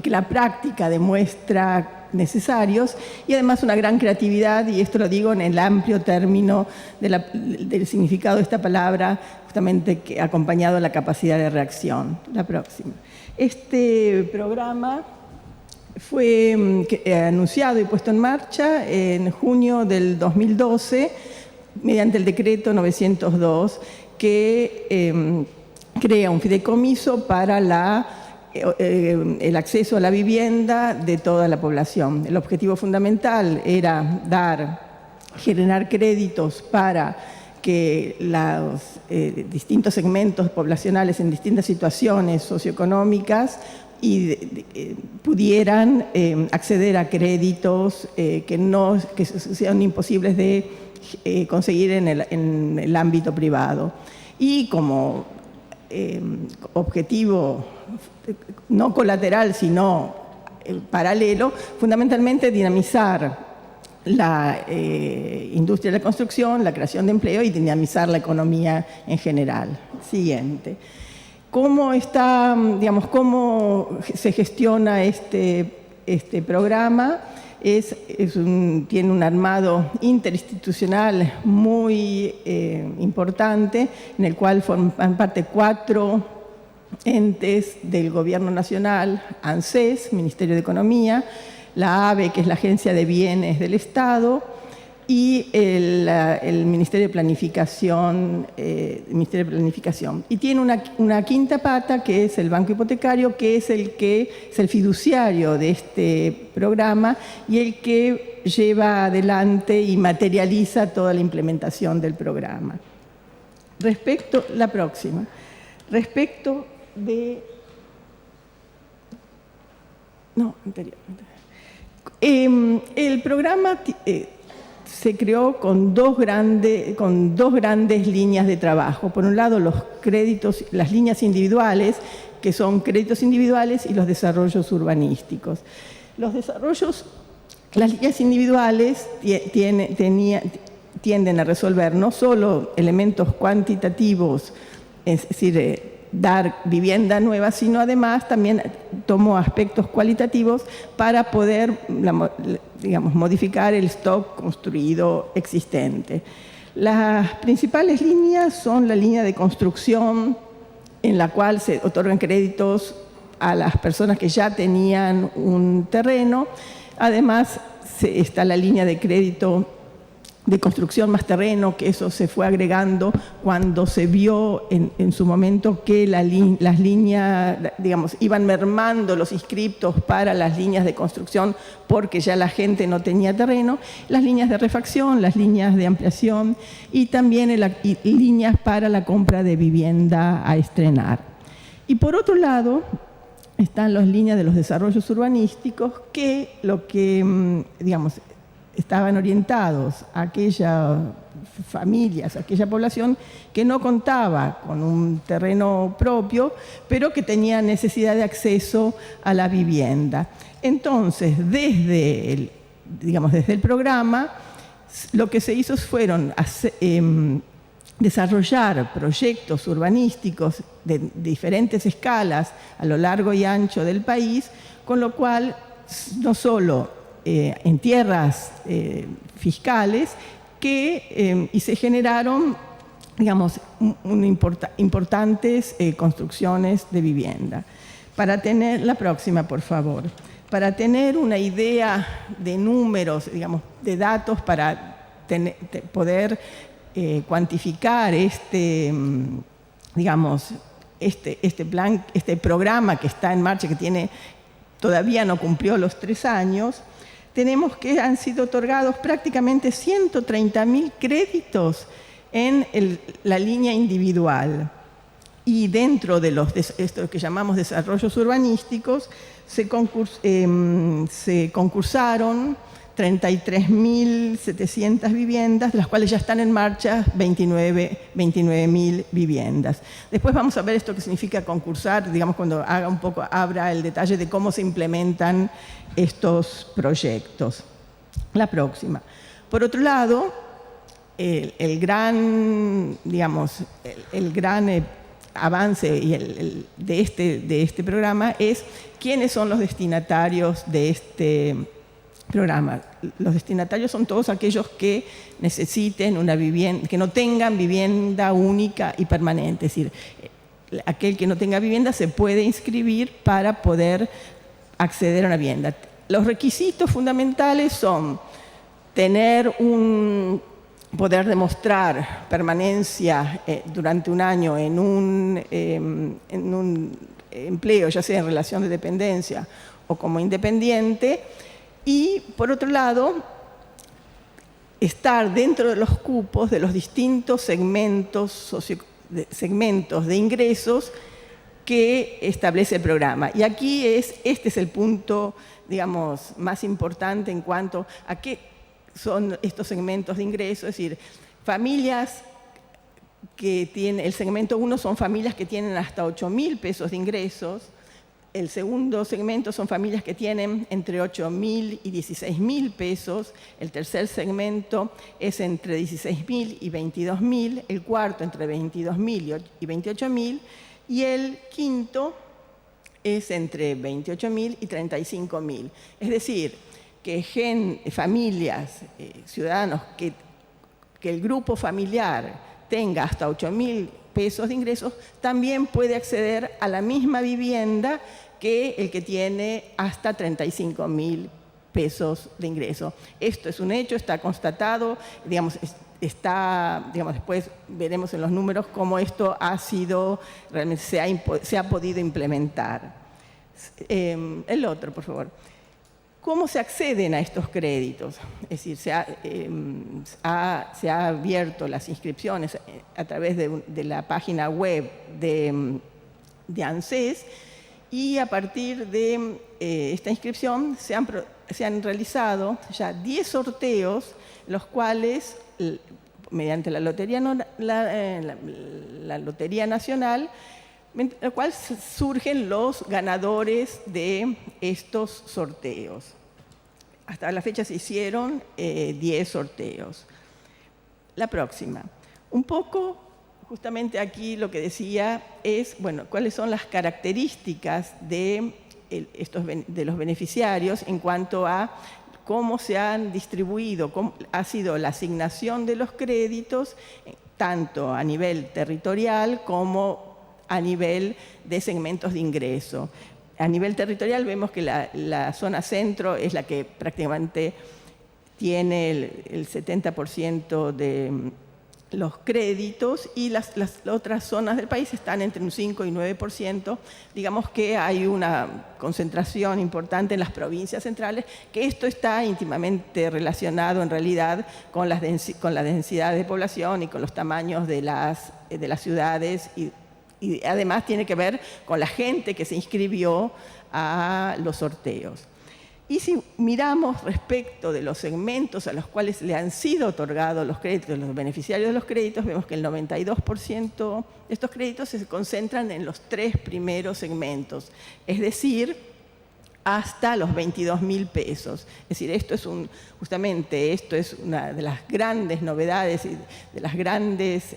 E: la práctica demuestra necesarios, y además una gran creatividad, y esto lo digo en el amplio término del significado de esta palabra, justamente que acompañado a la capacidad de reacción. La próxima. Este programa fue anunciado y puesto en marcha en junio del 2012 mediante el decreto 902 que crea un fideicomiso para el acceso a la vivienda de toda la población. El objetivo fundamental era generar créditos para que los distintos segmentos poblacionales en distintas situaciones socioeconómicas pudieran acceder a créditos que sean imposibles de conseguir en el ámbito privado. Y como objetivo no colateral, sino paralelo, fundamentalmente dinamizar la industria de la construcción, la creación de empleo y dinamizar la economía en general. Siguiente. ¿Cómo se gestiona este programa? Tiene un armado interinstitucional muy importante, en el cual forman parte 4 entes del Gobierno Nacional: ANSES, Ministerio de Economía; la ABE, que es la Agencia de Bienes del Estado; y el Ministerio de Planificación. Y tiene una quinta pata, que es el Banco Hipotecario, que es el fiduciario de este programa y el que lleva adelante y materializa toda la implementación del programa. la próxima. Respecto de... No, anterior. El programa se creó con dos grandes líneas de trabajo. Por un lado, los créditos, las líneas individuales, que son créditos individuales, y los desarrollos urbanísticos. Las líneas individuales tienden a resolver no solo elementos cuantitativos, es decir, dar vivienda nueva, sino además también tomó aspectos cualitativos para poder, digamos, modificar el stock construido existente. Las principales líneas son la línea de construcción, en la cual se otorgan créditos a las personas que ya tenían un terreno. Además, está la línea de crédito de construcción más terreno, que eso se fue agregando cuando se vio en su momento que las líneas, digamos, iban mermando los inscriptos para las líneas de construcción porque ya la gente no tenía terreno, las líneas de refacción, las líneas de ampliación y también líneas para la compra de vivienda a estrenar. Y por otro lado, están las líneas de los desarrollos urbanísticos digamos, estaban orientados a aquellas familias, a aquella población que no contaba con un terreno propio, pero que tenía necesidad de acceso a la vivienda. Entonces, desde el programa, lo que se hizo fueron desarrollar proyectos urbanísticos de diferentes escalas a lo largo y ancho del país, con lo cual no solo en tierras fiscales y se generaron, digamos, importantes construcciones de vivienda. Para tener la próxima, por favor. Para tener una idea de números, digamos, de datos para poder cuantificar este programa que está en marcha, que todavía no cumplió los 3 años, tenemos que han sido otorgados prácticamente 130.000 créditos en la línea individual. Y dentro de esto que llamamos desarrollos urbanísticos, se concursaron 33.700 viviendas, de las cuales ya están en marcha 29.000 viviendas. Después vamos a ver esto que significa concursar, digamos, cuando abra el detalle de cómo se implementan estos proyectos. La próxima. Por otro lado, el gran avance de este programa es quiénes son los destinatarios de este programa. Los destinatarios son todos aquellos que necesiten una vivienda, que no tengan vivienda única y permanente. Es decir, aquel que no tenga vivienda se puede inscribir para poder acceder a una vivienda. Los requisitos fundamentales son poder demostrar permanencia durante un año en un empleo, ya sea en relación de dependencia o como independiente, y por otro lado, estar dentro de los cupos de los distintos segmentos de ingresos que establece el programa. Y aquí este es el punto, digamos, más importante en cuanto a qué son estos segmentos de ingresos, es decir, familias que tienen, el segmento 1 son familias que tienen hasta 8.000 pesos de ingresos, el segundo segmento son familias que tienen entre 8.000 y 16.000 pesos, el tercer segmento es entre 16.000 y 22.000, el cuarto entre 22.000 y 28.000, y el quinto es entre 28.000 y 35.000. Es decir, que familias, ciudadanos, que el grupo familiar tenga hasta 8.000 pesos de ingresos, también puede acceder a la misma vivienda que el que tiene hasta 35.000 pesos de ingreso. Esto es un hecho, está constatado, digamos, después veremos en los números cómo esto realmente se ha podido implementar. El otro, por favor. ¿Cómo se acceden a estos créditos? Es decir, se ha abierto las inscripciones a través de la página web de ANSES, y a partir de esta inscripción se han realizado ya 10 sorteos, los cuales, mediante la Lotería Nacional, en la cual surgen los ganadores de estos sorteos. Hasta la fecha se hicieron 10 sorteos. La próxima. Un poco, justamente aquí lo que decía es, bueno, cuáles son las características de los beneficiarios en cuanto a cómo se han distribuido, cómo ha sido la asignación de los créditos, tanto a nivel territorial como a nivel de segmentos de ingreso. A nivel territorial vemos que la zona centro es la que prácticamente tiene el 70% de los créditos, y las otras zonas del país están entre un 5 y 9%. Digamos que hay una concentración importante en las provincias centrales, que esto está íntimamente relacionado en realidad con la densidad de población y con los tamaños de las ciudades, y además tiene que ver con la gente que se inscribió a los sorteos. Y si miramos respecto de los segmentos a los cuales le han sido otorgados los créditos, los beneficiarios de los créditos, vemos que el 92% de estos créditos se concentran en los 3 primeros segmentos, es decir, hasta los 22.000 pesos. Es decir, esto es una de las grandes novedades y de las grandes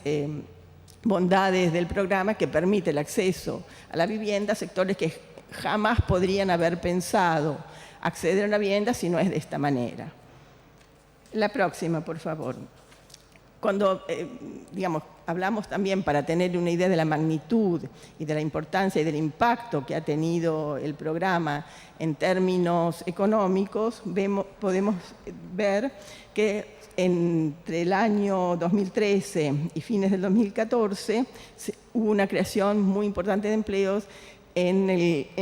E: bondades del programa, que permite el acceso a la vivienda a sectores que jamás podrían haber pensado acceder a una vivienda si no es de esta manera. La próxima, por favor. Cuando hablamos también, para tener una idea de la magnitud y de la importancia y del impacto que ha tenido el programa en términos económicos, podemos ver que entre el año 2013 y fines del 2014 hubo una creación muy importante de empleos en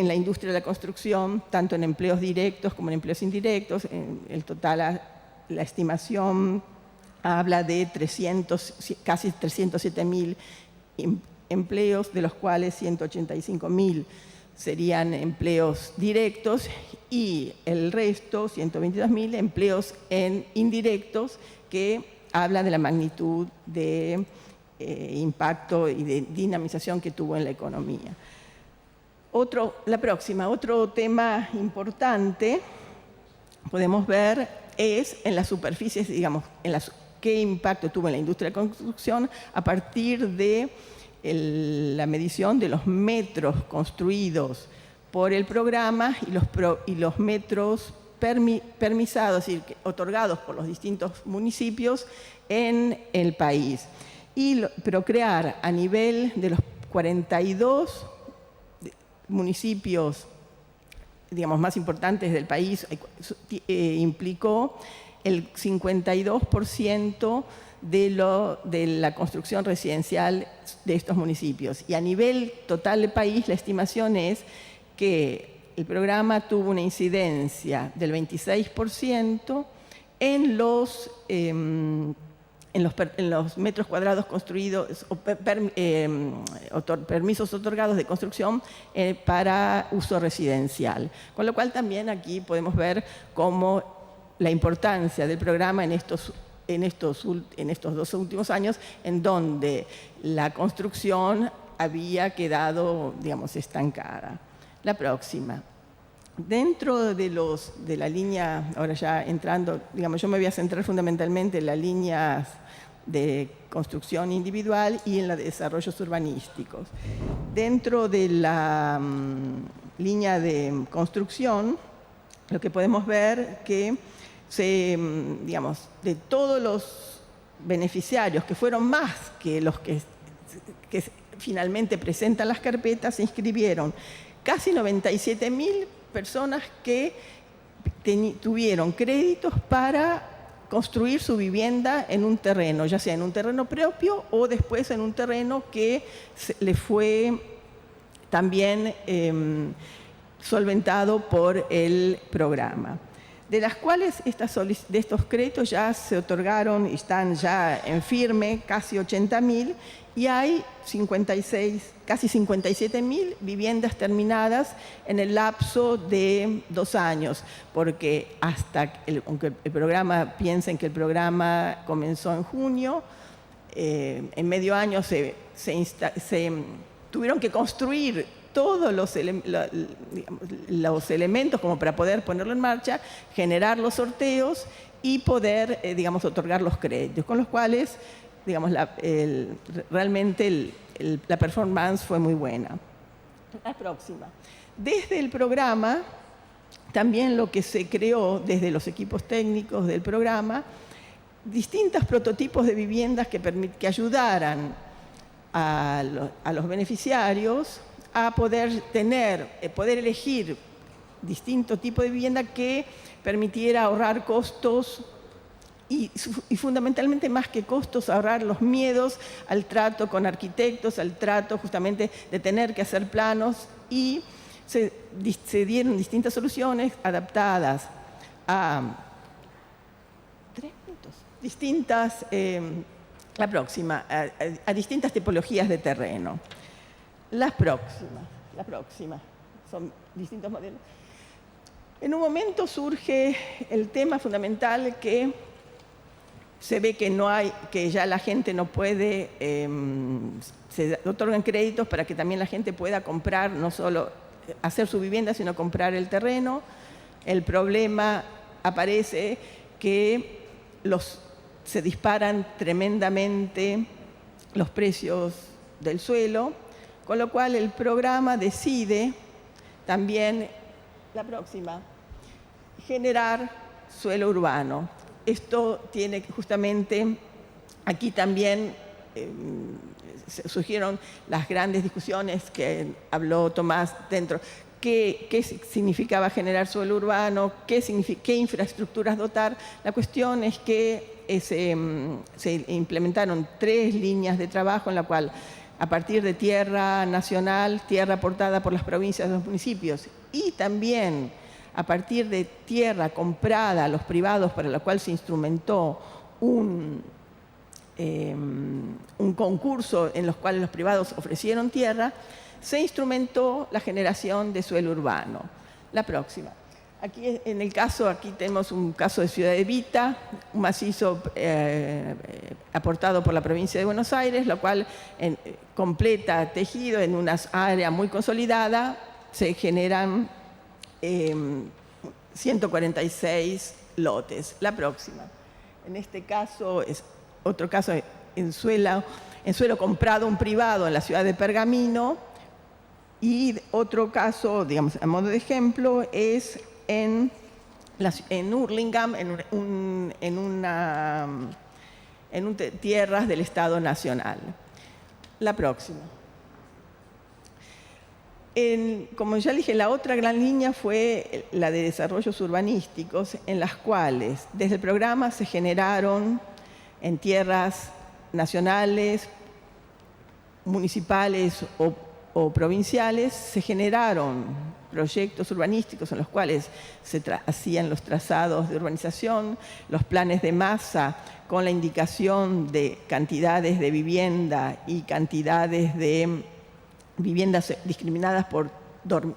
E: la industria de la construcción, tanto en empleos directos como en empleos indirectos. El total, la estimación habla de casi 307.000 empleos, de los cuales 185.000 serían empleos directos, y el resto, 122.000, empleos indirectos, que habla de la magnitud de impacto y de dinamización que tuvo en la economía. La próxima, otro tema importante, podemos ver, es en las superficies, qué impacto tuvo en la industria de la construcción a partir de la medición de los metros construidos por el programa y los metros permisados, es decir, otorgados por los distintos municipios en el país. Y Procrear, a nivel de los 42 municipios, más importantes del país, implicó el 52% de la construcción residencial de estos municipios. Y a nivel total del país, la estimación es que el programa tuvo una incidencia del 26% en los metros cuadrados construidos, permisos otorgados de construcción para uso residencial. Con lo cual también aquí podemos ver cómo la importancia del programa en estos 2 últimos años, en donde la construcción había quedado, estancada. La próxima. Dentro de la línea, ahora ya entrando, yo me voy a centrar fundamentalmente en las líneas de construcción individual y en la de desarrollos urbanísticos. Dentro de la línea de construcción, lo que podemos ver que de todos los beneficiarios, que fueron más que los que finalmente presentan las carpetas, se inscribieron casi 97.000 personas que tuvieron créditos para construir su vivienda en un terreno, ya sea en un terreno propio o después en un terreno que le fue también solventado por el programa. de las cuales de estos créditos ya se otorgaron y están ya en firme casi 80.000, y hay 56, casi 57.000 viviendas terminadas en el lapso de 2 años, porque aunque el programa, piensen que el programa comenzó en junio, en medio año se tuvieron que construir todos los elementos como para poder ponerlo en marcha, generar los sorteos y poder, otorgar los créditos, con los cuales, realmente la performance fue muy buena. La próxima. Desde el programa, también lo que se creó desde los equipos técnicos del programa, distintos prototipos de viviendas que ayudaran a los beneficiarios a poder elegir distintos tipos de vivienda que permitiera ahorrar costos y fundamentalmente, más que costos, ahorrar los miedos al trato con arquitectos, al trato justamente de tener que hacer planos, y se dieron distintas soluciones adaptadas a distintas, la próxima, a distintas tipologías de terreno. La próxima, son distintos modelos. En un momento surge el tema fundamental que se ve que ya la gente no puede, se otorgan créditos para que también la gente pueda comprar, no solo hacer su vivienda, sino comprar el terreno. El problema aparece que se disparan tremendamente los precios del suelo, con lo cual el programa decide también, la próxima, generar suelo urbano. Esto tiene justamente, aquí también surgieron las grandes discusiones que habló Tomás dentro. ¿Qué significaba generar suelo urbano? ¿Qué infraestructuras dotar? La cuestión es que se implementaron 3 líneas de trabajo en la cual, a partir de tierra nacional, tierra aportada por las provincias de los municipios, y también a partir de tierra comprada a los privados, para la cual se instrumentó un concurso en los cuales los privados ofrecieron tierra, se instrumentó la generación de suelo urbano. La próxima. Aquí tenemos un caso de Ciudad Evita, un macizo aportado por la provincia de Buenos Aires, lo cual completa tejido en una área muy consolidada. Se generan 146 lotes. La próxima. En este caso es otro caso en suelo comprado un privado en la ciudad de Pergamino, y otro caso, a modo de ejemplo, es en Hurlingham, en tierras del Estado Nacional. La próxima. Como ya dije, la otra gran línea fue la de desarrollos urbanísticos, en las cuales desde el programa se generaron en tierras nacionales, municipales o provinciales, se generaron proyectos urbanísticos en los cuales se hacían los trazados de urbanización, los planes de masa con la indicación de cantidades de vivienda y cantidades de viviendas discriminadas por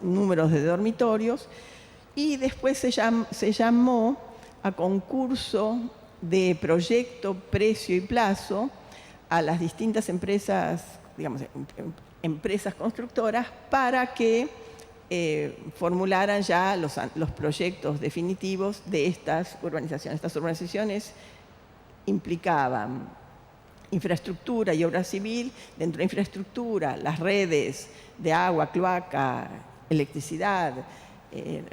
E: números de dormitorios, y después se llamó a concurso de proyecto, precio y plazo a las distintas empresas, empresas constructoras, para que formularan ya los proyectos definitivos de estas urbanizaciones. Estas urbanizaciones implicaban infraestructura y obra civil. Dentro de infraestructura, las redes de agua, cloaca, electricidad,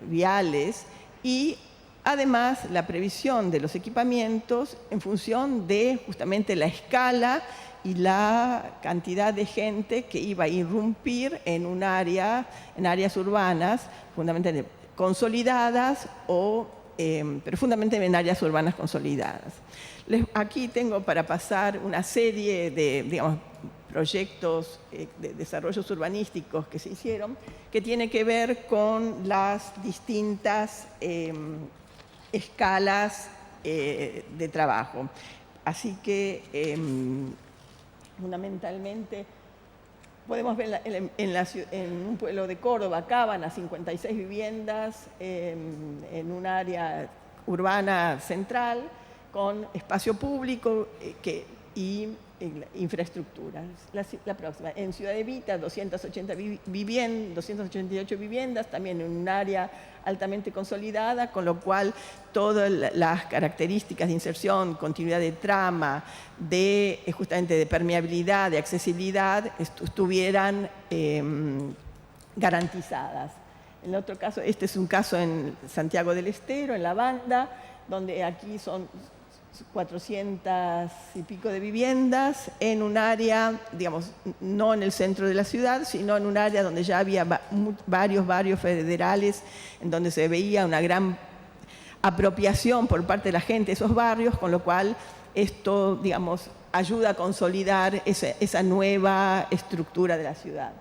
E: viales, y además la previsión de los equipamientos en función de justamente la escala y la cantidad de gente que iba a irrumpir en áreas urbanas, fundamentalmente consolidadas, pero fundamentalmente en áreas urbanas consolidadas. Aquí tengo para pasar una serie de proyectos de desarrollos urbanísticos que se hicieron, que tiene que ver con las distintas escalas de trabajo. Así que fundamentalmente podemos ver en un pueblo de Córdoba, Cábana, 56 viviendas en un área urbana central con espacio público y infraestructura. La próxima, en Ciudad Evita, 288 viviendas, también en un área altamente consolidada, con lo cual todas las características de inserción, continuidad de trama, justamente de permeabilidad, de accesibilidad, estuvieran garantizadas. En otro caso, este es un caso en Santiago del Estero, en La Banda, donde aquí son 400 y pico de viviendas en un área, digamos, no en el centro de la ciudad, sino en un área donde ya había varios barrios federales, en donde se veía una gran apropiación por parte de la gente de esos barrios, con lo cual esto, digamos, ayuda a consolidar esa nueva estructura de la ciudad.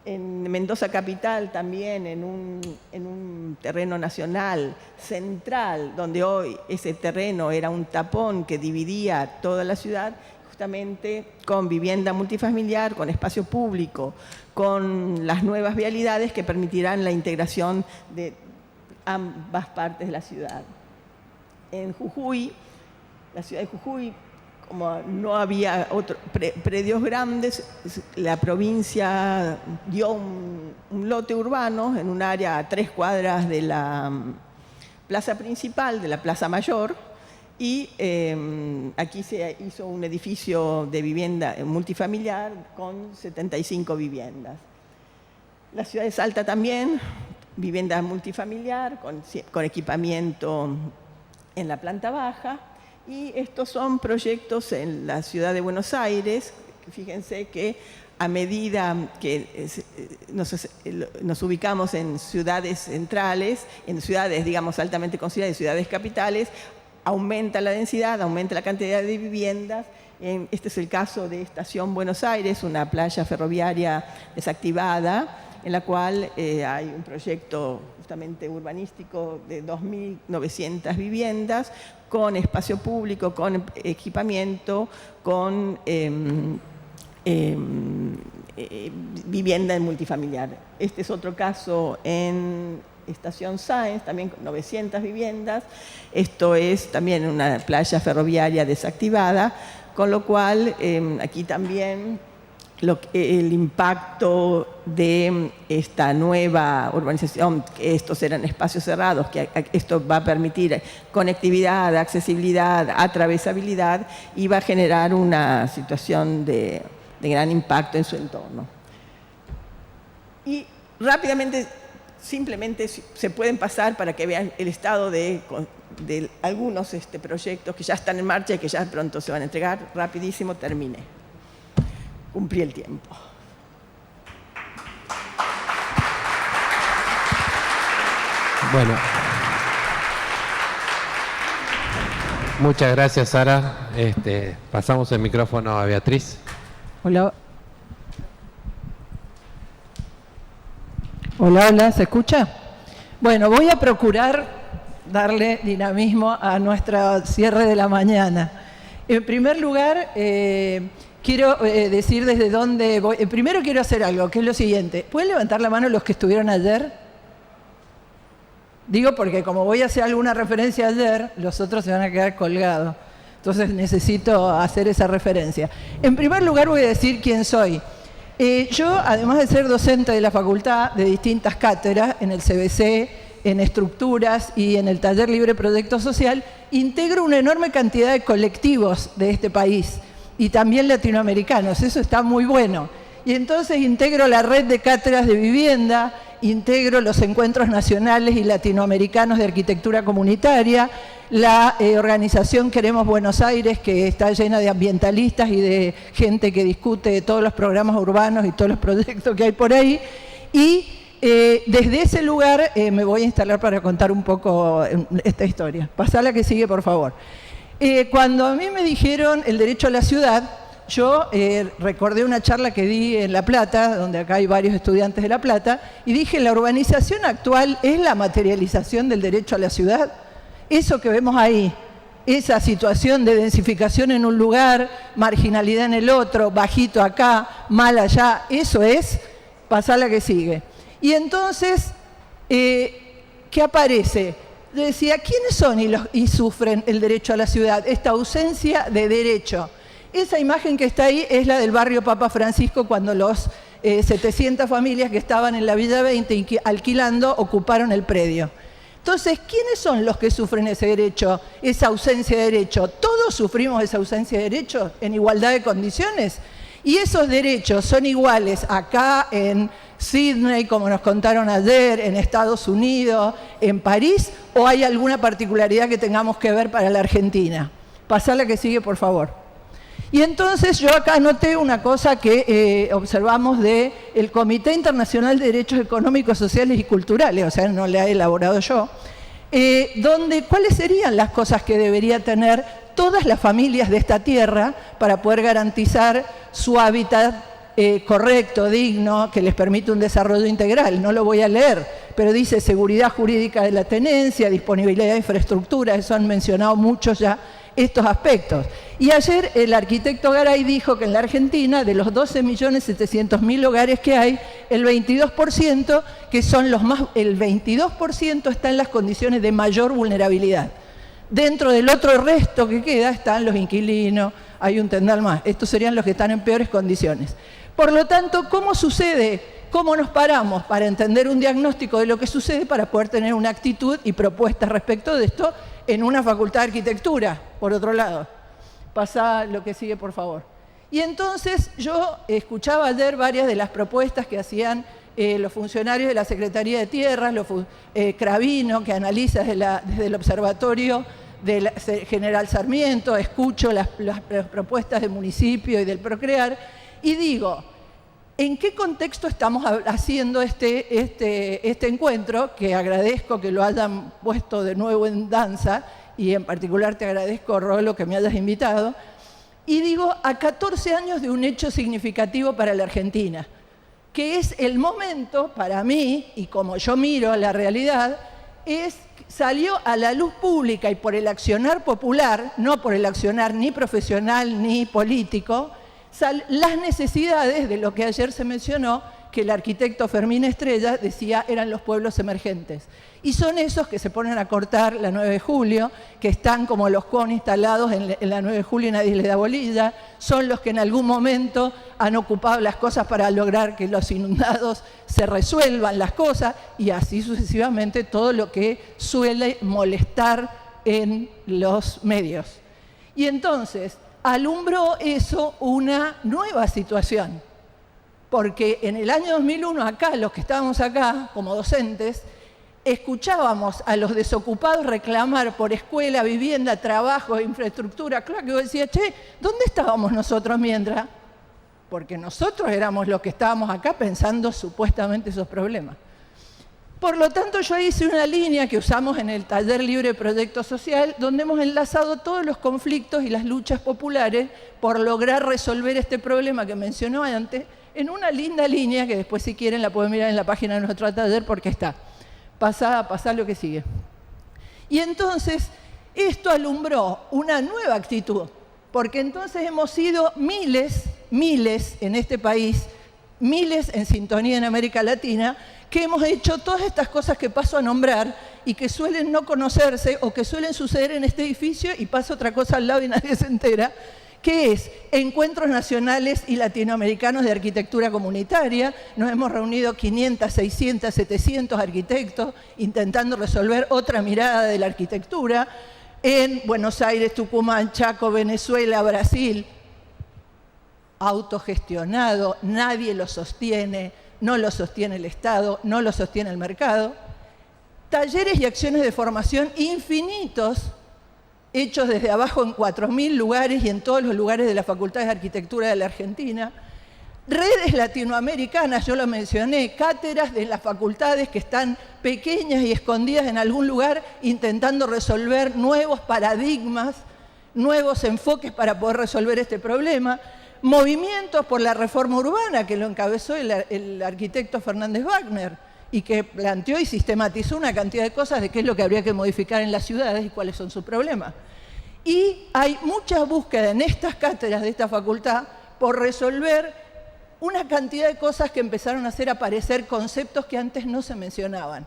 E: En Mendoza Capital también, en un terreno nacional central, donde hoy ese terreno era un tapón que dividía toda la ciudad, justamente con vivienda multifamiliar, con espacio público, con las nuevas vialidades que permitirán la integración de ambas partes de la ciudad. En Jujuy, la ciudad de Jujuy, como no había predios grandes, la provincia dio un lote urbano en un área a 3 cuadras de la plaza principal, de la Plaza Mayor, y aquí se hizo un edificio de vivienda multifamiliar con 75 viviendas. La ciudad de Salta también, vivienda multifamiliar con equipamiento en la planta baja. Y estos son proyectos en la ciudad de Buenos Aires. Fíjense que a medida que nos ubicamos en ciudades centrales, en ciudades, digamos, altamente consideradas, ciudades capitales, aumenta la densidad, aumenta la cantidad de viviendas. Este es el caso de Estación Buenos Aires, una playa ferroviaria desactivada, en la cual hay un proyecto justamente urbanístico de 2.900 viviendas, con espacio público, con equipamiento, con vivienda en multifamiliar. Este es otro caso en Estación Sáenz, también con 900 viviendas. Esto es también una playa ferroviaria desactivada, con lo cual aquí también el impacto de esta nueva urbanización, que estos eran espacios cerrados, que esto va a permitir conectividad, accesibilidad, atravesabilidad, y va a generar una situación de gran impacto en su entorno. Y rápidamente, simplemente se pueden pasar para que vean el estado de algunos proyectos que ya están en marcha y que ya pronto se van a entregar. Rapidísimo, terminé. Cumplí el tiempo.
A: Bueno, muchas gracias, Sara. Pasamos el micrófono a Beatriz.
F: Hola. Hola, ¿se escucha? Bueno, voy a procurar darle dinamismo a nuestro cierre de la mañana. En primer lugar, quiero decir desde dónde voy. Primero quiero hacer algo, que es lo siguiente. ¿Pueden levantar la mano los que estuvieron ayer? Digo porque como voy a hacer alguna referencia ayer, los otros se van a quedar colgados. Entonces necesito hacer esa referencia. En primer lugar voy a decir quién soy. Yo, además de ser docente de la facultad de distintas cátedras, en el CBC, en estructuras y en el taller libre proyecto social, integro una enorme cantidad de colectivos de este país y también latinoamericanos. Eso está muy bueno. Y entonces integro la red de cátedras de vivienda, integro los encuentros nacionales y latinoamericanos de arquitectura comunitaria, la organización Queremos Buenos Aires, que está llena de ambientalistas y de gente que discute todos los programas urbanos y todos los proyectos que hay por ahí. Y desde ese lugar me voy a instalar para contar un poco esta historia. Pasá a la que sigue, por favor. Cuando a mí me dijeron el derecho a la ciudad, yo recordé una charla que di en La Plata, donde acá hay varios estudiantes de La Plata, y dije, ¿la urbanización actual es la materialización del derecho a la ciudad? Eso que vemos ahí, esa situación de densificación en un lugar, marginalidad en el otro, bajito acá, mal allá, eso es pasar la que sigue. Y entonces, ¿qué aparece? Decía, ¿quiénes son y sufren el derecho a la ciudad? Esta ausencia de derecho. Esa imagen que está ahí es la del barrio Papa Francisco, cuando los 700 familias que estaban en la Villa 20 alquilando ocuparon el predio. Entonces, ¿quiénes son los que sufren ese derecho, esa ausencia de derecho? ¿Todos sufrimos esa ausencia de derecho en igualdad de condiciones? ¿Y esos derechos son iguales acá en Sydney, como nos contaron ayer, en Estados Unidos, en París, o hay alguna particularidad que tengamos que ver para la Argentina? Pasá la que sigue, por favor. Y entonces yo acá anoté una cosa que observamos del Comité Internacional de Derechos Económicos, Sociales y Culturales, o sea, no la he elaborado yo, donde cuáles serían las cosas que debería tener todas las familias de esta tierra para poder garantizar su hábitat correcto, digno, que les permite un desarrollo integral. No lo voy a leer, pero dice seguridad jurídica de la tenencia, disponibilidad de infraestructura, eso han mencionado muchos ya estos aspectos. Y ayer el arquitecto Garay dijo que en la Argentina, de los 12.700.000 hogares que hay, el 22%, que son los más, el 22% está en las condiciones de mayor vulnerabilidad. Dentro del otro resto que queda están los inquilinos, hay un tendal más. Estos serían los que están en peores condiciones. Por lo tanto, ¿cómo sucede? ¿Cómo nos paramos para entender un diagnóstico de lo que sucede para poder tener una actitud y propuestas respecto de esto en una facultad de arquitectura, por otro lado? Pasá lo que sigue, por favor. Y entonces yo escuchaba ayer varias de las propuestas que hacían los funcionarios de la Secretaría de Tierras, Cravino, que analiza desde el observatorio del General Sarmiento, escucho las propuestas del municipio y del Procrear, y digo, ¿en qué contexto estamos haciendo este encuentro? Que agradezco que lo hayan puesto de nuevo en danza, y en particular te agradezco, Rolo, que me hayas invitado. Y digo, a 14 años de un hecho significativo para la Argentina, que es el momento, para mí, y como yo miro la realidad, salió a la luz pública y por el accionar popular, no por el accionar ni profesional ni político, las necesidades de lo que ayer se mencionó, que el arquitecto Fermín Estrella decía eran los pueblos emergentes. Y son esos que se ponen a cortar la 9 de julio, que están como los conos instalados en la 9 de julio y nadie les da bolilla, son los que en algún momento han ocupado las cosas para lograr que los inundados se resuelvan las cosas, y así sucesivamente todo lo que suele molestar en los medios. Y entonces alumbró eso una nueva situación, porque en el año 2001 acá, los que estábamos acá como docentes, escuchábamos a los desocupados reclamar por escuela, vivienda, trabajo, infraestructura. Claro que vos decías, che, ¿dónde estábamos nosotros mientras? Porque nosotros éramos los que estábamos acá pensando supuestamente esos problemas. Por lo tanto, yo hice una línea que usamos en el taller libre de proyecto social, donde hemos enlazado todos los conflictos y las luchas populares por lograr resolver este problema que mencionó antes, en una linda línea que después, si quieren, la pueden mirar en la página de nuestro taller porque está. Pasá lo que sigue. Y entonces, esto alumbró una nueva actitud, porque entonces hemos sido miles en este país, miles en sintonía en América Latina, que hemos hecho todas estas cosas que paso a nombrar y que suelen no conocerse o que suelen suceder en este edificio y pasa otra cosa al lado y nadie se entera, que es encuentros nacionales y latinoamericanos de arquitectura comunitaria. Nos hemos reunido 500, 600, 700 arquitectos intentando resolver otra mirada de la arquitectura en Buenos Aires, Tucumán, Chaco, Venezuela, Brasil. Autogestionado, nadie lo sostiene, no lo sostiene el Estado, no lo sostiene el mercado. Talleres y acciones de formación infinitos, hechos desde abajo en 4.000 lugares y en todos los lugares de las facultades de arquitectura de la Argentina. Redes latinoamericanas, yo lo mencioné, cátedras de las facultades que están pequeñas y escondidas en algún lugar intentando resolver nuevos paradigmas, nuevos enfoques para poder resolver este problema. Movimientos por la reforma urbana que lo encabezó el arquitecto Fernández Wagner, y que planteó y sistematizó una cantidad de cosas de qué es lo que habría que modificar en las ciudades y cuáles son sus problemas. Y hay mucha búsqueda en estas cátedras de esta facultad por resolver una cantidad de cosas que empezaron a hacer aparecer conceptos que antes no se mencionaban.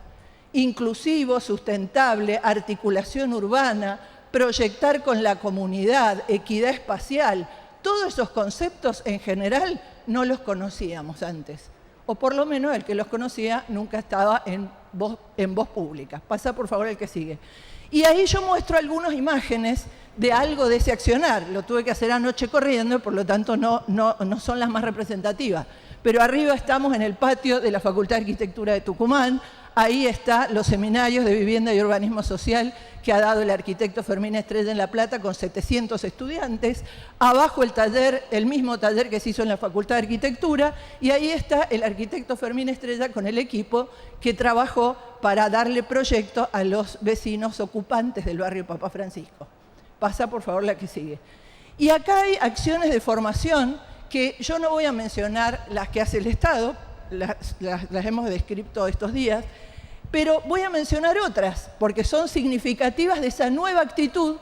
F: Inclusivo, sustentable, articulación urbana, proyectar con la comunidad, equidad espacial. Todos esos conceptos en general no los conocíamos antes. O por lo menos el que los conocía nunca estaba en voz pública. Pasa por favor el que sigue. Y ahí yo muestro algunas imágenes de algo de ese accionar. Lo tuve que hacer anoche corriendo, por lo tanto no son las más representativas. Pero arriba estamos en el patio de la Facultad de Arquitectura de Tucumán. Ahí están los seminarios de vivienda y urbanismo social que ha dado el arquitecto Fermín Estrella en La Plata con 700 estudiantes. Abajo el taller, el mismo taller que se hizo en la Facultad de Arquitectura. Y ahí está el arquitecto Fermín Estrella con el equipo que trabajó para darle proyecto a los vecinos ocupantes del barrio Papa Francisco. Pasa por favor la que sigue. Y acá hay acciones de formación que yo no voy a mencionar las que hace el Estado, las hemos descrito estos días, pero voy a mencionar otras, porque son significativas de esa nueva actitud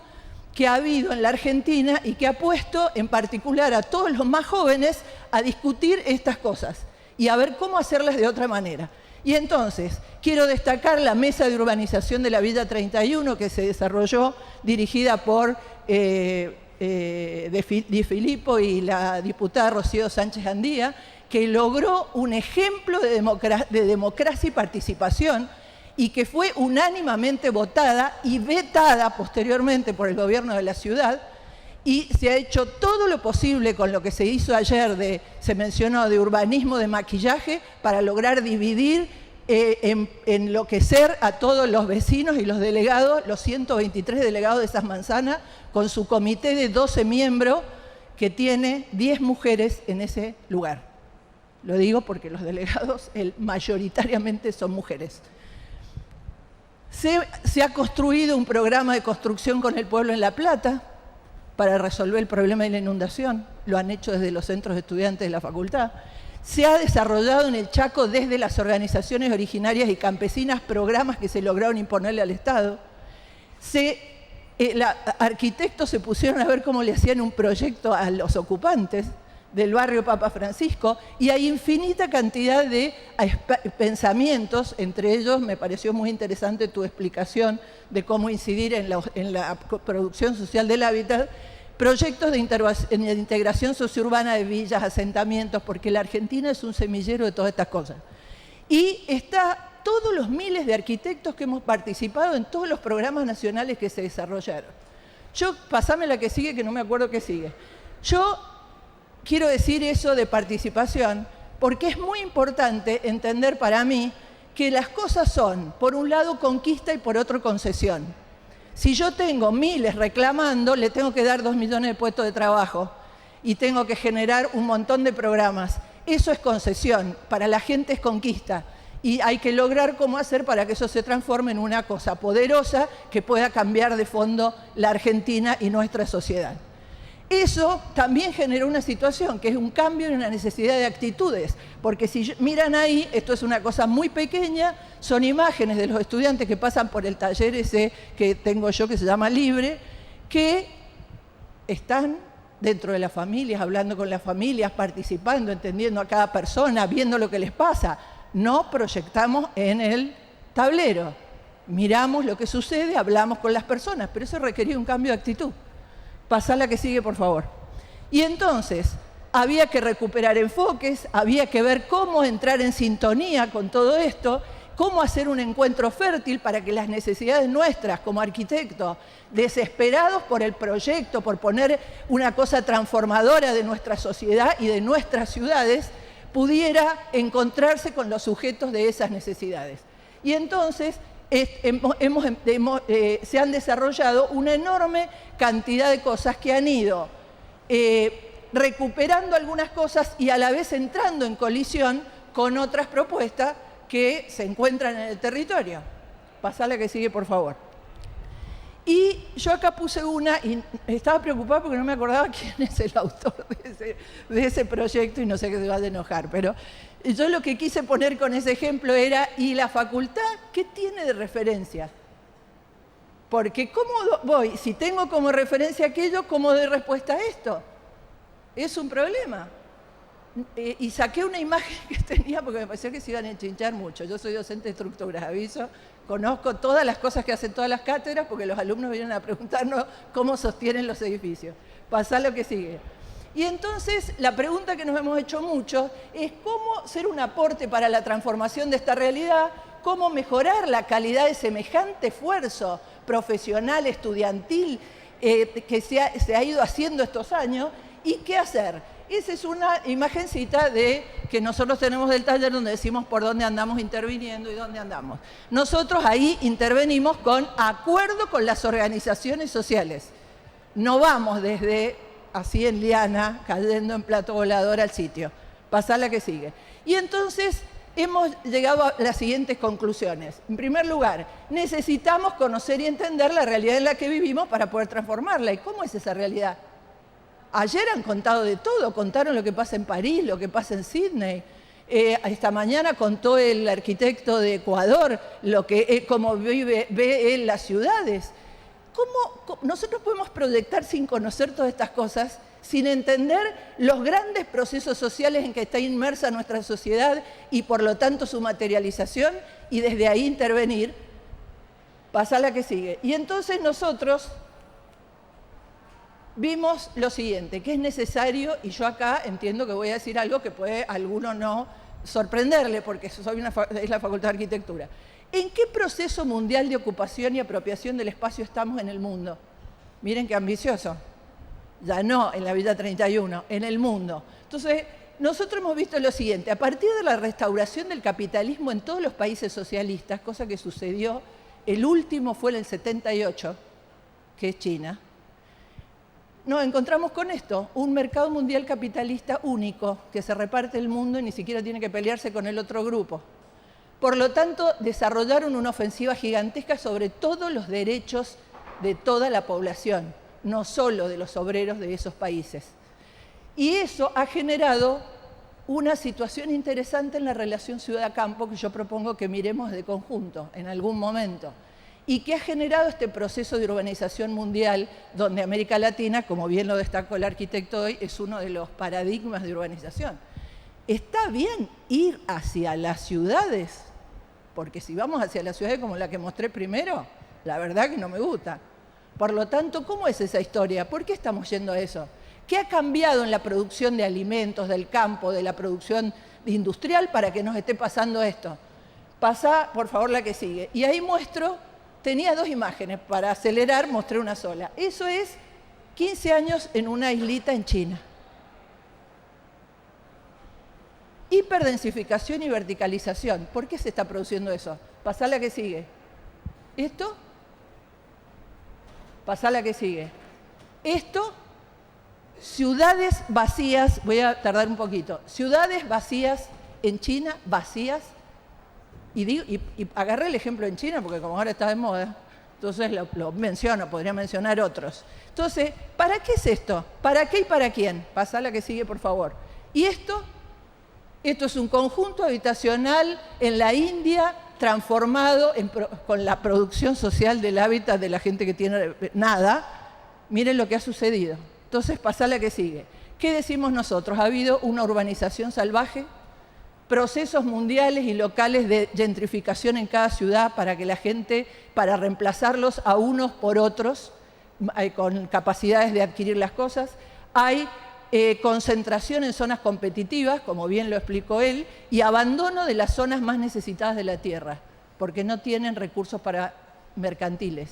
F: que ha habido en la Argentina y que ha puesto en particular a todos los más jóvenes a discutir estas cosas y a ver cómo hacerlas de otra manera. Y entonces, quiero destacar la Mesa de Urbanización de la Villa 31 que se desarrolló, dirigida por Di Filippo y la diputada Rocío Sánchez Andía, que logró un ejemplo de democracia y participación y que fue unánimemente votada y vetada posteriormente por el gobierno de la ciudad, y se ha hecho todo lo posible con lo que se hizo ayer, se mencionó, de urbanismo de maquillaje, para lograr dividir, enloquecer a todos los vecinos y los delegados, los 123 delegados de esas manzanas, con su comité de 12 miembros, que tiene 10 mujeres en ese lugar. Lo digo porque los delegados mayoritariamente son mujeres. Se ha construido un programa de construcción con el pueblo en La Plata para resolver el problema de la inundación. Lo han hecho desde los centros de estudiantes de la facultad. Se ha desarrollado en el Chaco desde las organizaciones originarias y campesinas programas que se lograron imponerle al Estado. Arquitectos se pusieron a ver cómo le hacían un proyecto a los ocupantes del barrio Papa Francisco, y hay infinita cantidad de pensamientos. Entre ellos me pareció muy interesante tu explicación de cómo incidir en la producción social del hábitat, proyectos de integración sociourbana de villas, asentamientos, porque la Argentina es un semillero de todas estas cosas. Y está todos los miles de arquitectos que hemos participado en todos los programas nacionales que se desarrollaron. Pasame la que sigue, que no me acuerdo qué sigue. Yo quiero decir eso de participación porque es muy importante entender para mí que las cosas son, por un lado, conquista y por otro, concesión. Si yo tengo miles reclamando, le tengo que dar 2 millones de puestos de trabajo y tengo que generar un montón de programas. Eso es concesión, para la gente es conquista. Y hay que lograr cómo hacer para que eso se transforme en una cosa poderosa que pueda cambiar de fondo la Argentina y nuestra sociedad. Eso también generó una situación que es un cambio y una necesidad de actitudes, porque si miran ahí, esto es una cosa muy pequeña, son imágenes de los estudiantes que pasan por el taller ese que tengo yo que se llama Libre, que están dentro de las familias, hablando con las familias, participando, entendiendo a cada persona, viendo lo que les pasa. No proyectamos en el tablero, miramos lo que sucede, hablamos con las personas, pero eso requería un cambio de actitud. Pasá la que sigue, por favor. Y entonces, había que recuperar enfoques, había que ver cómo entrar en sintonía con todo esto, cómo hacer un encuentro fértil para que las necesidades nuestras como arquitectos, desesperados por el proyecto, por poner una cosa transformadora de nuestra sociedad y de nuestras ciudades, pudiera encontrarse con los sujetos de esas necesidades. Y entonces se han desarrollado una enorme cantidad de cosas que han ido recuperando algunas cosas y a la vez entrando en colisión con otras propuestas que se encuentran en el territorio. Pasá la que sigue, por favor. Y yo acá puse una y estaba preocupada porque no me acordaba quién es el autor de ese proyecto y no sé qué se va a enojar, pero yo lo que quise poner con ese ejemplo era, ¿y la facultad qué tiene de referencia? Porque ¿cómo voy? Si tengo como referencia aquello, ¿cómo doy respuesta a esto? Es un problema. Y saqué una imagen que tenía porque me parecía que se iban a enchinchar mucho. Yo soy docente de estructuras, aviso. Conozco todas las cosas que hacen todas las cátedras porque los alumnos vienen a preguntarnos cómo sostienen los edificios. Pasá lo que sigue. Y entonces la pregunta que nos hemos hecho mucho es cómo ser un aporte para la transformación de esta realidad, cómo mejorar la calidad de semejante esfuerzo profesional, estudiantil, que se ha ido haciendo estos años, y qué hacer. Esa es una imagencita que nosotros tenemos del taller donde decimos por dónde andamos interviniendo y dónde andamos. Nosotros ahí intervenimos con acuerdo con las organizaciones sociales. No vamos desde así en liana, cayendo en plato volador al sitio. Pasá la que sigue. Y entonces hemos llegado a las siguientes conclusiones. En primer lugar, necesitamos conocer y entender la realidad en la que vivimos para poder transformarla. ¿Y cómo es esa realidad? Ayer han contado de todo, contaron lo que pasa en París, lo que pasa en Sydney. Esta mañana contó el arquitecto de Ecuador cómo ve él las ciudades. ¿Cómo nosotros podemos proyectar sin conocer todas estas cosas, sin entender los grandes procesos sociales en que está inmersa nuestra sociedad y por lo tanto su materialización, y desde ahí intervenir? Pasa la que sigue. Y entonces nosotros vimos lo siguiente, que es necesario, y yo acá entiendo que voy a decir algo que puede a alguno no sorprenderle, porque es la Facultad de Arquitectura. ¿En qué proceso mundial de ocupación y apropiación del espacio estamos en el mundo? Miren qué ambicioso. Ya no en la Villa 31, en el mundo. Entonces, nosotros hemos visto lo siguiente, a partir de la restauración del capitalismo en todos los países socialistas, cosa que sucedió, el último fue en el 78, que es China, nos encontramos con esto, un mercado mundial capitalista único, que se reparte el mundo y ni siquiera tiene que pelearse con el otro grupo. Por lo tanto, desarrollaron una ofensiva gigantesca sobre todos los derechos de toda la población, no solo de los obreros de esos países. Y eso ha generado una situación interesante en la relación ciudad-campo que yo propongo que miremos de conjunto en algún momento, y que ha generado este proceso de urbanización mundial, donde América Latina, como bien lo destacó el arquitecto hoy, es uno de los paradigmas de urbanización. Está bien ir hacia las ciudades, porque si vamos hacia las ciudades como la que mostré primero, la verdad que no me gusta. Por lo tanto, ¿cómo es esa historia? ¿Por qué estamos yendo a eso? ¿Qué ha cambiado en la producción de alimentos, del campo, de la producción industrial para que nos esté pasando esto? Pasá, por favor, la que sigue. Y ahí muestro, tenía dos imágenes, para acelerar mostré una sola. Eso es 15 años en una islita en China. Hiperdensificación y verticalización. ¿Por qué se está produciendo eso? Pasá la que sigue. ¿Esto? Pasá la que sigue. Esto, ciudades vacías, voy a tardar un poquito, ciudades vacías en China, vacías, y agarré el ejemplo en China porque como ahora está de moda, entonces lo menciono, podría mencionar otros. Entonces, ¿para qué es esto? ¿Para qué y para quién? Pasá la que sigue, por favor. Y esto es un conjunto habitacional en la India transformado con la producción social del hábitat de la gente que tiene nada. Miren lo que ha sucedido. Entonces, pasá la que sigue. ¿Qué decimos nosotros? Ha habido una urbanización salvaje, procesos mundiales y locales de gentrificación en cada ciudad para que la gente, para reemplazarlos a unos por otros, con capacidades de adquirir las cosas. Hay concentración en zonas competitivas, como bien lo explicó él, y abandono de las zonas más necesitadas de la tierra, porque no tienen recursos para mercantiles.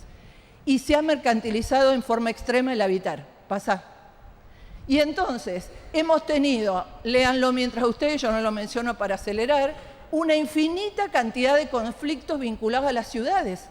F: Y se ha mercantilizado en forma extrema el habitar. Pasá. Y entonces hemos tenido, léanlo mientras ustedes, yo no lo menciono para acelerar, una infinita cantidad de conflictos vinculados a las ciudades.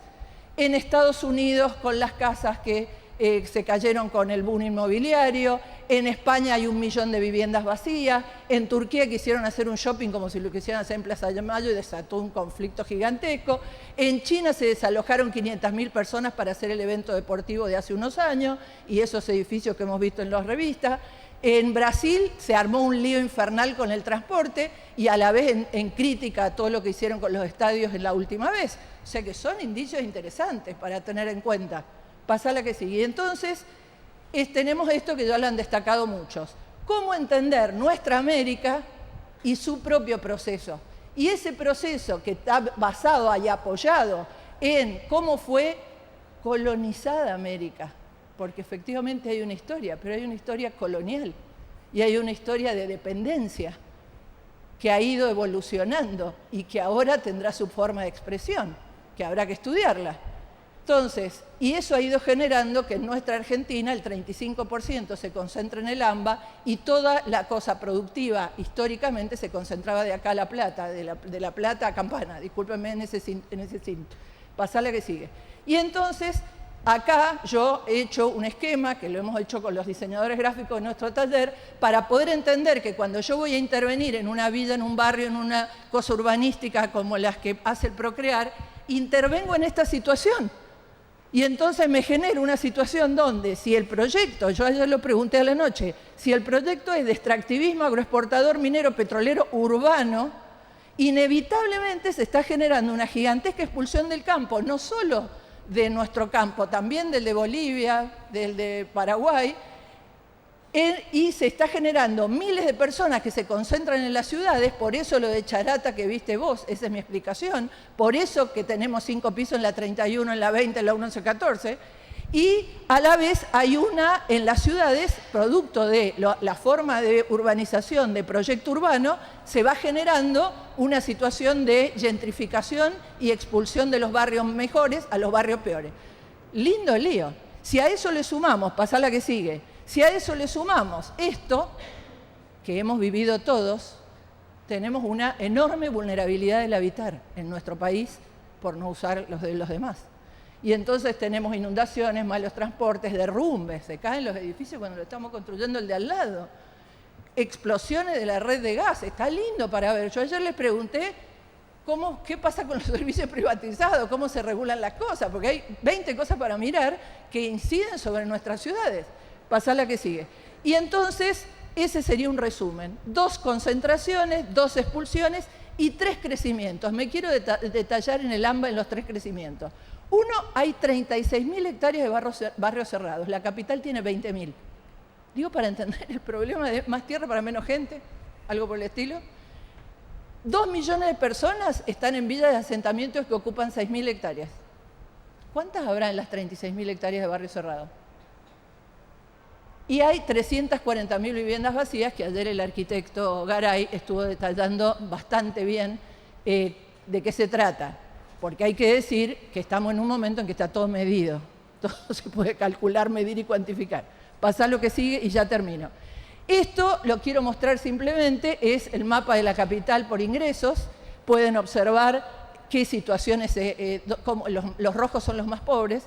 F: En Estados Unidos con las casas que se cayeron con el boom inmobiliario, En España hay 1 millón de viviendas vacías. En Turquía quisieron hacer un shopping como si lo quisieran hacer en Plaza de Mayo y desató un conflicto gigantesco. En China se desalojaron 500.000 personas para hacer el evento deportivo de hace unos años y esos edificios que hemos visto en las revistas. En Brasil se armó un lío infernal con el transporte y a la vez en crítica a todo lo que hicieron con los estadios en la última vez. O sea que son indicios interesantes para tener en cuenta. Pasa la que sigue. Entonces, tenemos esto que ya lo han destacado muchos. ¿Cómo entender nuestra América y su propio proceso? Y ese proceso que está basado y apoyado en cómo fue colonizada América. Porque efectivamente hay una historia, pero hay una historia colonial y hay una historia de dependencia que ha ido evolucionando y que ahora tendrá su forma de expresión, que habrá que estudiarla. Entonces, y eso ha ido generando que en nuestra Argentina el 35% se concentra en el AMBA y toda la cosa productiva históricamente se concentraba de acá a La Plata, de La Plata a Campana, discúlpenme en ese cinto. Pasá la que sigue. Y entonces, acá yo he hecho un esquema, que lo hemos hecho con los diseñadores gráficos de nuestro taller, para poder entender que cuando yo voy a intervenir en una villa, en un barrio, en una cosa urbanística como las que hace el Procrear, intervengo en esta situación. Y entonces me genera una situación donde si el proyecto, yo ayer lo pregunté a la noche, si el proyecto es de extractivismo agroexportador minero petrolero urbano, inevitablemente se está generando una gigantesca expulsión del campo, no solo de nuestro campo, también del de Bolivia, del de Paraguay, y se está generando miles de personas que se concentran en las ciudades, por eso lo de Charata que viste vos, esa es mi explicación, por eso que tenemos 5 pisos en la 31, en la 20, en la 1114, y a la vez hay una en las ciudades, producto de la forma de urbanización de proyecto urbano, se va generando una situación de gentrificación y expulsión de los barrios mejores a los barrios peores. Lindo lío. Si a eso le sumamos, pasa la que sigue, si a eso le sumamos esto, que hemos vivido todos, tenemos una enorme vulnerabilidad del habitar en nuestro país por no usar los de los demás. Y entonces tenemos inundaciones, malos transportes, derrumbes, se caen los edificios cuando lo estamos construyendo el de al lado, explosiones de la red de gas, está lindo para ver. Yo ayer les pregunté qué pasa con los servicios privatizados, cómo se regulan las cosas, porque hay 20 cosas para mirar que inciden sobre nuestras ciudades. Pasa la que sigue. Y entonces, ese sería un resumen. 2 concentraciones, 2 expulsiones y 3 crecimientos. Me quiero detallar en el AMBA en los 3 crecimientos. Uno, hay 36.000 hectáreas de barrios cerrados. La capital tiene 20.000. Digo, para entender el problema de más tierra para menos gente, algo por el estilo. 2 millones de personas están en villas de asentamientos que ocupan 6.000 hectáreas. ¿Cuántas habrá en las 36.000 hectáreas de barrio cerrado? Y hay 340.000 viviendas vacías que ayer el arquitecto Garay estuvo detallando bastante bien de qué se trata. Porque hay que decir que estamos en un momento en que está todo medido. Todo se puede calcular, medir y cuantificar. Pasar lo que sigue y ya termino. Esto lo quiero mostrar simplemente, es el mapa de la capital por ingresos. Pueden observar qué situaciones, los rojos son los más pobres,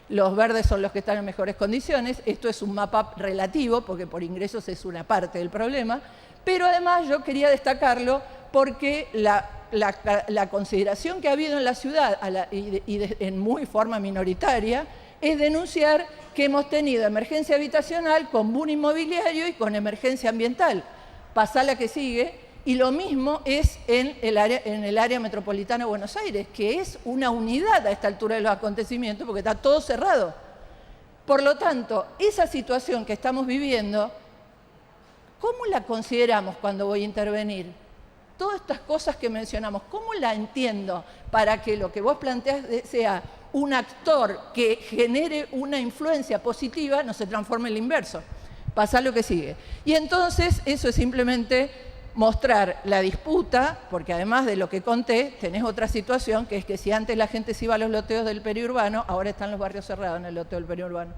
F: los verdes son los que están en mejores condiciones. Esto es un mapa relativo, porque por ingresos es una parte del problema. Pero además yo quería destacarlo porque la consideración que ha habido en la ciudad, en muy forma minoritaria, es denunciar que hemos tenido emergencia habitacional con boom inmobiliario y con emergencia ambiental. Pasá la que sigue. Y lo mismo es en el área metropolitana de Buenos Aires, que es una unidad a esta altura de los acontecimientos porque está todo cerrado. Por lo tanto, esa situación que estamos viviendo, ¿cómo la consideramos cuando voy a intervenir? Todas estas cosas que mencionamos, ¿cómo la entiendo para que lo que vos planteás sea un actor que genere una influencia positiva, no se transforme en lo inverso? Pasa lo que sigue. Y entonces eso es simplemente mostrar la disputa, porque además de lo que conté, tenés otra situación, que es que si antes la gente se iba a los loteos del periurbano, ahora están los barrios cerrados en el loteo del periurbano.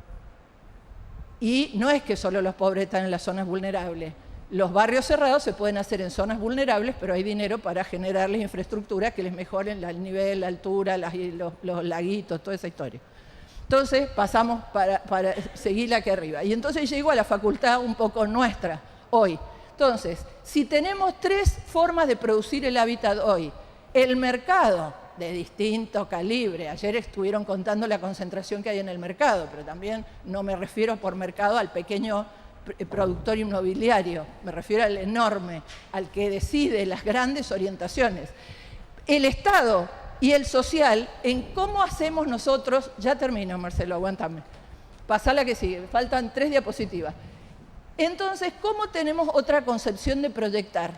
F: Y no es que solo los pobres están en las zonas vulnerables. Los barrios cerrados se pueden hacer en zonas vulnerables, pero hay dinero para generarles infraestructuras que les mejoren el nivel, la altura, los laguitos, toda esa historia. Entonces pasamos para seguir aquí arriba. Y entonces llego a la facultad un poco nuestra hoy. Entonces, si tenemos 3 formas de producir el hábitat hoy, el mercado de distinto calibre, ayer estuvieron contando la concentración que hay en el mercado, pero también no me refiero por mercado al pequeño productor inmobiliario, me refiero al enorme, al que decide las grandes orientaciones. El Estado y el social, en cómo hacemos nosotros, ya termino, Marcelo, aguántame, pasá la que sigue, faltan 3 diapositivas. Entonces, ¿cómo tenemos otra concepción de proyectar?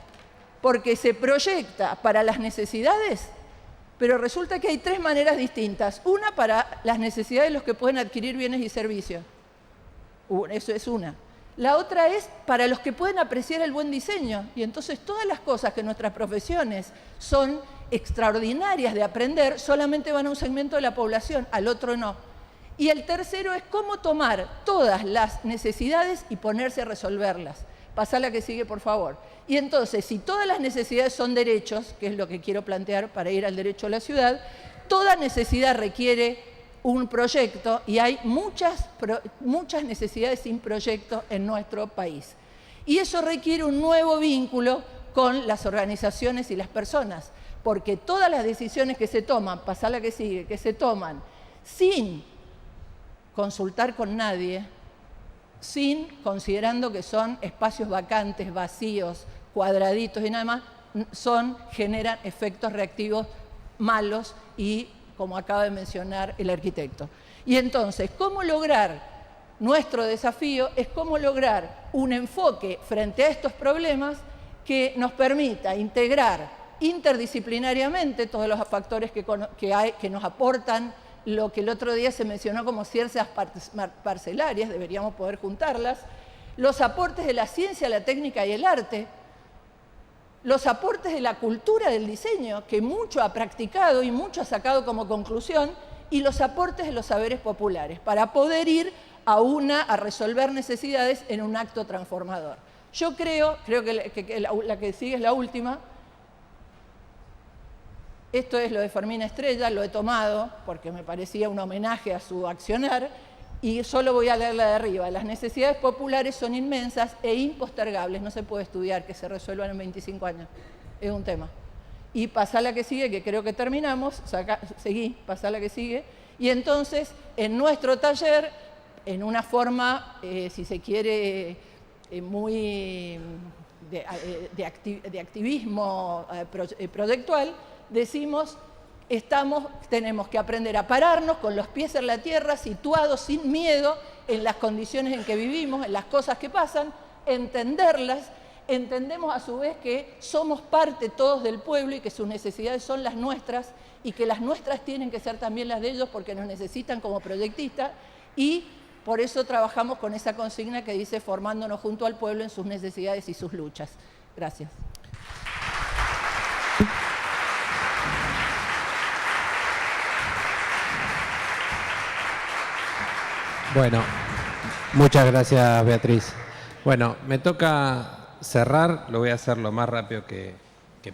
F: Porque se proyecta para las necesidades, pero resulta que hay 3 maneras distintas. Una para las necesidades de los que pueden adquirir bienes y servicios. Eso es una. La otra es para los que pueden apreciar el buen diseño. Y entonces todas las cosas que nuestras profesiones son extraordinarias de aprender solamente van a un segmento de la población, al otro no. Y el tercero es cómo tomar todas las necesidades y ponerse a resolverlas. Pasá la que sigue, por favor. Y entonces, si todas las necesidades son derechos, que es lo que quiero plantear para ir al derecho a la ciudad, toda necesidad requiere un proyecto y hay muchas necesidades sin proyecto en nuestro país. Y eso requiere un nuevo vínculo con las organizaciones y las personas, porque todas las decisiones que se toman, pasá la que sigue, que se toman sin consultar con nadie, considerando que son espacios vacantes, vacíos, cuadraditos y nada más, generan efectos reactivos malos y, como acaba de mencionar el arquitecto. Y entonces, ¿cómo lograr? Nuestro desafío es cómo lograr un enfoque frente a estos problemas que nos permita integrar interdisciplinariamente todos los factores que nos aportan lo que el otro día se mencionó como ciencias parcelarias, deberíamos poder juntarlas, los aportes de la ciencia, la técnica y el arte, los aportes de la cultura del diseño, que mucho ha practicado y mucho ha sacado como conclusión, y los aportes de los saberes populares, para poder ir a resolver necesidades en un acto transformador. Yo creo que la que sigue es la última. Esto es lo de Fermín Estrella, lo he tomado porque me parecía un homenaje a su accionar y solo voy a leer la de arriba. Las necesidades populares son inmensas e impostergables, no se puede estudiar que se resuelvan en 25 años, es un tema. Y pasá la que sigue, que creo que terminamos, seguí, pasá la que sigue, y entonces en nuestro taller, en una forma, si se quiere, muy de activismo proyectual, decimos, tenemos que aprender a pararnos con los pies en la tierra, situados sin miedo en las condiciones en que vivimos, en las cosas que pasan, entenderlas. Entendemos a su vez que somos parte todos del pueblo y que sus necesidades son las nuestras y que las nuestras tienen que ser también las de ellos porque nos necesitan como proyectistas y por eso trabajamos con esa consigna que dice formándonos junto al pueblo en sus necesidades y sus luchas. Gracias.
A: Bueno, muchas gracias, Beatriz. Bueno, me toca cerrar, lo voy a hacer lo más rápido que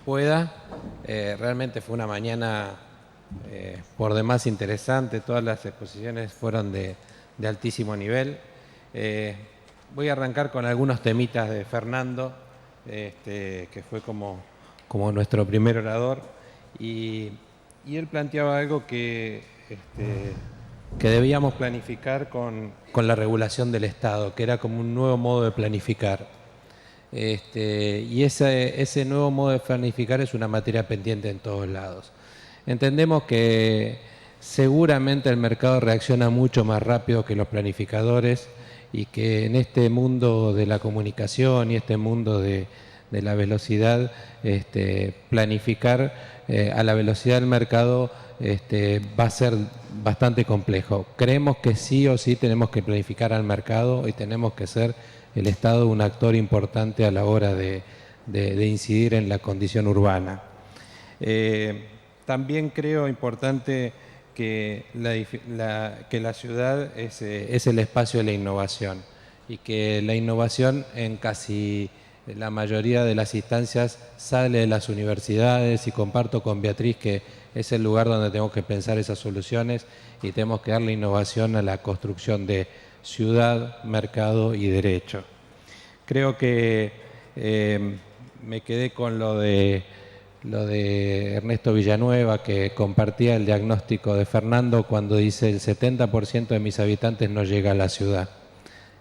A: pueda. Realmente fue una mañana por demás interesante, todas las exposiciones fueron de altísimo nivel. Voy a arrancar con algunos temitas de Fernando, que fue como nuestro primer orador, y él planteaba algo que debíamos planificar con la regulación del Estado, que era como un nuevo modo de planificar. Y ese nuevo modo de planificar es una materia pendiente en todos lados. Entendemos que seguramente el mercado reacciona mucho más rápido que los planificadores y que en este mundo de la comunicación y este mundo de la velocidad, planificar a la velocidad del mercado va a ser bastante complejo. Creemos que sí o sí tenemos que planificar al mercado y tenemos que ser el Estado un actor importante a la hora de incidir en la condición urbana. También creo importante que la ciudad es el espacio de la innovación y que la innovación en casi la mayoría de las instancias sale de las universidades, y comparto con Beatriz que es el lugar donde tenemos que pensar esas soluciones y tenemos que darle innovación a la construcción de ciudad, mercado y derecho. Creo que me quedé con lo de Ernesto Villanueva, que compartía el diagnóstico de Fernando cuando dice el 70% de mis habitantes no llega a la ciudad.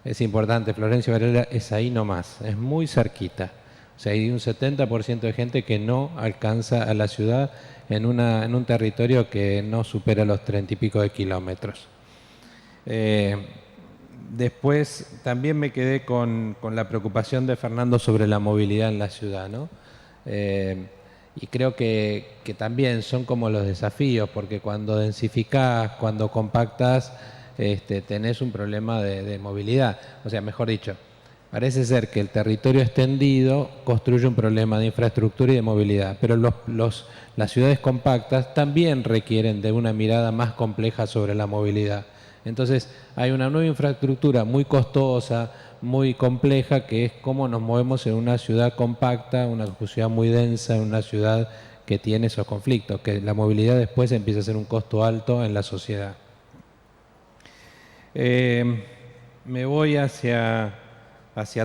A: Es importante, Florencio Varela es ahí nomás, es muy cerquita. O sea, hay un 70% de gente que no alcanza a la ciudad en un territorio que no supera los 30 y pico de kilómetros. Después también me quedé con la preocupación de Fernando sobre la movilidad en la ciudad, ¿no? Y creo que también son como los desafíos, porque cuando densificás, cuando compactás, tenés un problema de movilidad. O sea, mejor dicho, parece ser que el territorio extendido construye un problema de infraestructura y de movilidad, pero las ciudades compactas también requieren de una mirada más compleja sobre la movilidad. Entonces, hay una nueva infraestructura muy costosa, muy compleja, que es cómo nos movemos en una ciudad compacta, una ciudad muy densa, una ciudad que tiene esos conflictos, que la movilidad después empieza a ser un costo alto en la sociedad. Me voy hacia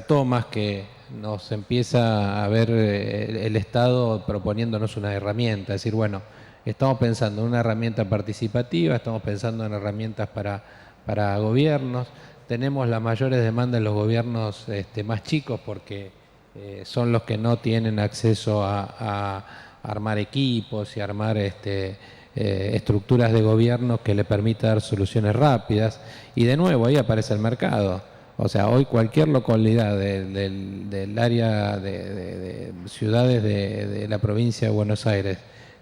A: Tomás, que nos empieza a ver el Estado proponiéndonos una herramienta, es decir, bueno, estamos pensando en una herramienta participativa, estamos pensando en herramientas para gobiernos, tenemos las mayores demandas en los gobiernos más chicos, porque son los que no tienen acceso a armar equipos y armar estructuras de gobierno que le permitan dar soluciones rápidas, y de nuevo ahí aparece el mercado. O sea, hoy cualquier localidad del área de ciudades de la provincia de Buenos Aires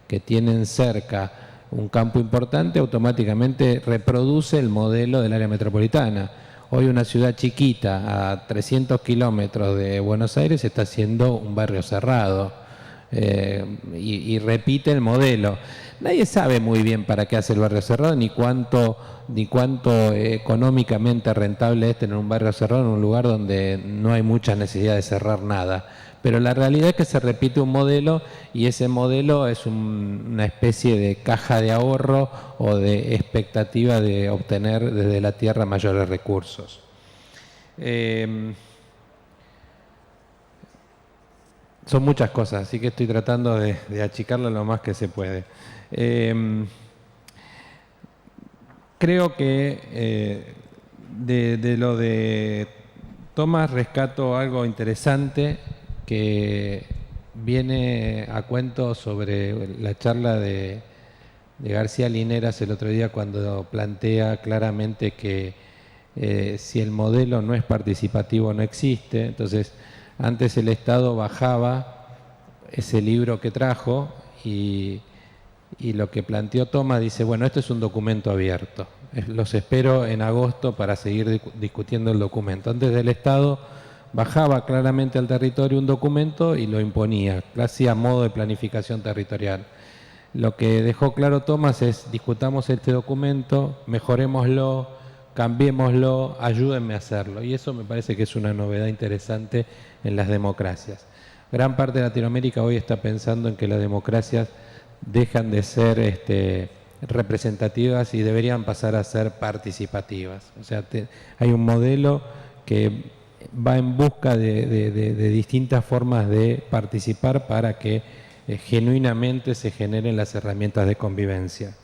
A: que tienen cerca un campo importante, automáticamente reproduce el modelo del área metropolitana. Hoy una ciudad chiquita a 300 kilómetros de Buenos Aires está siendo un barrio cerrado, y repite el modelo. Nadie sabe muy bien para qué hace el barrio cerrado, ni cuánto económicamente rentable es tener un barrio cerrado en un lugar donde no hay mucha necesidad de cerrar nada. Pero la realidad es que se repite un modelo, y ese modelo es una especie de caja de ahorro o de expectativa de obtener desde la tierra mayores recursos. Son muchas cosas, así que estoy tratando de achicarlo lo más que se puede. Creo que de lo de Tomás rescato algo interesante que viene a cuento sobre la charla de García Lineras el otro día, cuando plantea claramente que si el modelo no es participativo no existe. Entonces, antes el Estado bajaba ese libro que trajo y lo que planteó Tomás, dice, bueno, esto es un documento abierto. Los espero en agosto para seguir discutiendo el documento. Antes del Estado bajaba claramente al territorio un documento y lo imponía, casi a modo de planificación territorial. Lo que dejó claro Tomás es, discutamos este documento, mejorémoslo, cambiémoslo, ayúdenme a hacerlo. Y eso me parece que es una novedad interesante en las democracias. Gran parte de Latinoamérica hoy está pensando en que las democracias dejan de ser representativas y deberían pasar a ser participativas. O sea, hay un modelo que va en busca de distintas formas de participar para que genuinamente se generen las herramientas de convivencia.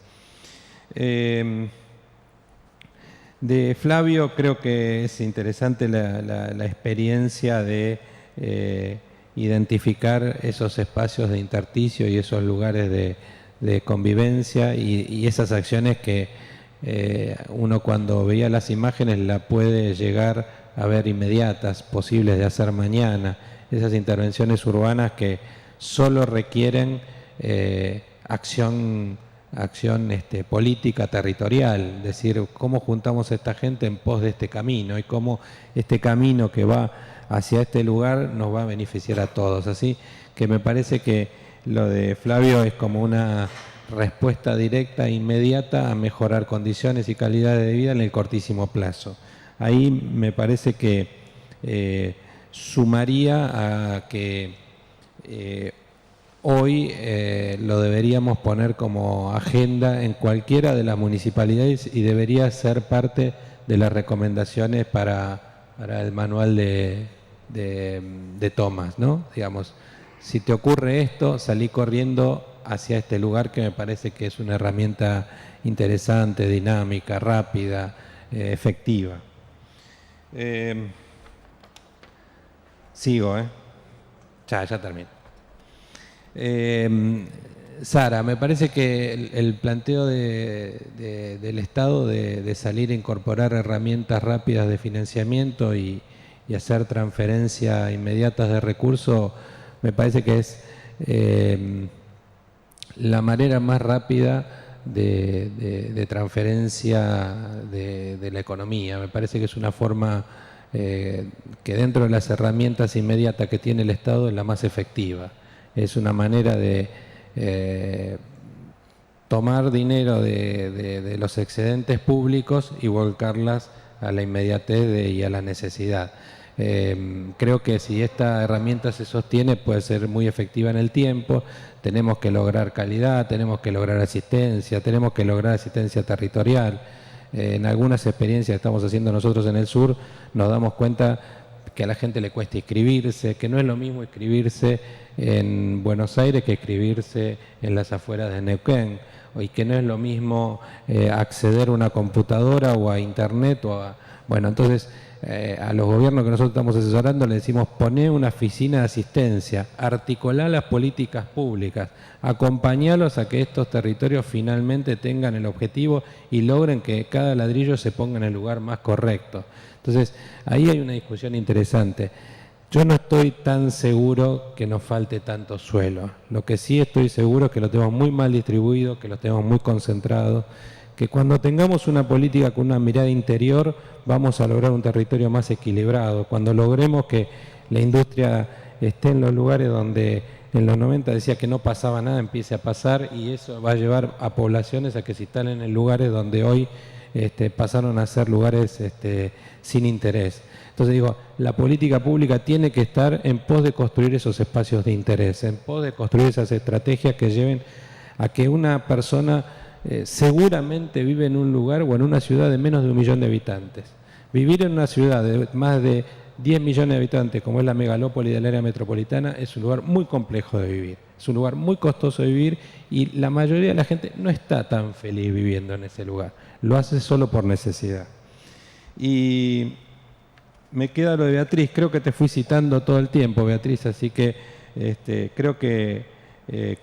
A: De Flavio creo que es interesante la experiencia de identificar esos espacios de intersticio y esos lugares de convivencia y esas acciones que uno cuando veía las imágenes la puede llegar a ver inmediatas, posibles de hacer mañana, esas intervenciones urbanas que solo requieren acción política territorial, es decir, cómo juntamos a esta gente en pos de este camino y cómo este camino que va hacia este lugar nos va a beneficiar a todos. Así que me parece que lo de Flavio es como una respuesta directa e inmediata a mejorar condiciones y calidad de vida en el cortísimo plazo. Ahí me parece que sumaría a que hoy lo deberíamos poner como agenda en cualquiera de las municipalidades y debería ser parte de las recomendaciones para el manual de tomas, ¿no? Digamos, si te ocurre esto, salí corriendo hacia este lugar que me parece que es una herramienta interesante, dinámica, rápida, efectiva. Sigo, Ya termino. Sara, me parece que el planteo del Estado de salir a incorporar herramientas rápidas de financiamiento y hacer transferencias inmediatas de recursos, me parece que es la manera más rápida de transferencia de la economía. Me parece que es una forma que dentro de las herramientas inmediatas que tiene el Estado es la más efectiva. Es una manera de tomar dinero de los excedentes públicos y volcarlas a la inmediatez y a la necesidad. Creo que si esta herramienta se sostiene puede ser muy efectiva en el tiempo. Tenemos que lograr calidad, tenemos que lograr asistencia territorial. En algunas experiencias que estamos haciendo nosotros en el sur nos damos cuenta que a la gente le cuesta inscribirse, que no es lo mismo inscribirse en Buenos Aires que inscribirse en las afueras de Neuquén, y que no es lo mismo acceder a una computadora o a internet bueno, entonces a los gobiernos que nosotros estamos asesorando le decimos: poné una oficina de asistencia, articulá las políticas públicas, acompañalos a que estos territorios finalmente tengan el objetivo y logren que cada ladrillo se ponga en el lugar más correcto. Entonces, ahí hay una discusión interesante. Yo no estoy tan seguro que nos falte tanto suelo. Lo que sí estoy seguro es que lo tenemos muy mal distribuido, que lo tenemos muy concentrado, que cuando tengamos una política con una mirada interior vamos a lograr un territorio más equilibrado. Cuando logremos que la industria esté en los lugares donde en los 90 decía que no pasaba nada, empiece a pasar, y eso va a llevar a poblaciones a que se instalen en lugares donde hoy pasaron a ser lugares sin interés. Entonces digo, la política pública tiene que estar en pos de construir esos espacios de interés, en pos de construir esas estrategias que lleven a que una persona seguramente vive en un lugar o en una ciudad de menos de 1 millón de habitantes. Vivir en una ciudad de más de 10 millones de habitantes, como es la megalópoli del área metropolitana, es un lugar muy complejo de vivir, es un lugar muy costoso de vivir, y la mayoría de la gente no está tan feliz viviendo en ese lugar, lo hace solo por necesidad. Y me queda lo de Beatriz, creo que te fui citando todo el tiempo, Beatriz, así que creo que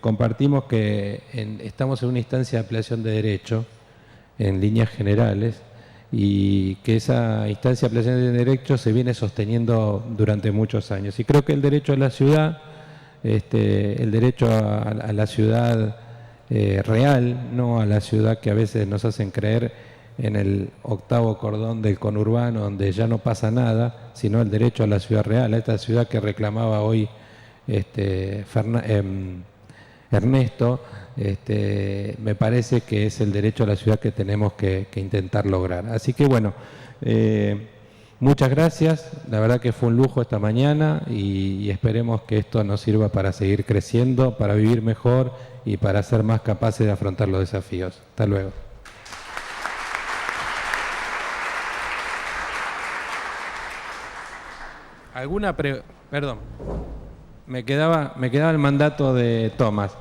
A: compartimos que estamos en una instancia de ampliación de derecho en líneas generales, y que esa instancia de ampliación de derecho se viene sosteniendo durante muchos años. Y creo que el derecho a la ciudad, el derecho a la ciudad real, no a la ciudad que a veces nos hacen creer en el octavo cordón del conurbano donde ya no pasa nada, sino el derecho a la ciudad real, a esta ciudad que reclamaba hoy Ernesto, me parece que es el derecho a la ciudad que tenemos que intentar lograr. Así que bueno, muchas gracias, la verdad que fue un lujo esta mañana, y esperemos que esto nos sirva para seguir creciendo, para vivir mejor y para ser más capaces de afrontar los desafíos. Hasta luego. Perdón, me quedaba el mandato de Tomás.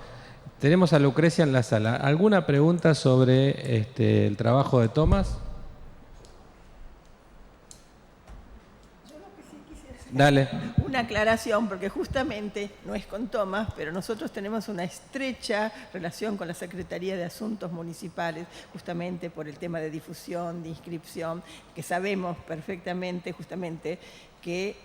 A: Tenemos a Lucrecia en la sala. ¿Alguna pregunta sobre el trabajo de Tomás?
E: Yo lo que sí quisiera hacer
A: Dale.
E: una aclaración, porque justamente no es con Tomás, pero nosotros tenemos una estrecha relación con la Secretaría de Asuntos Municipales, justamente por el tema de difusión, de inscripción, que sabemos perfectamente justamente que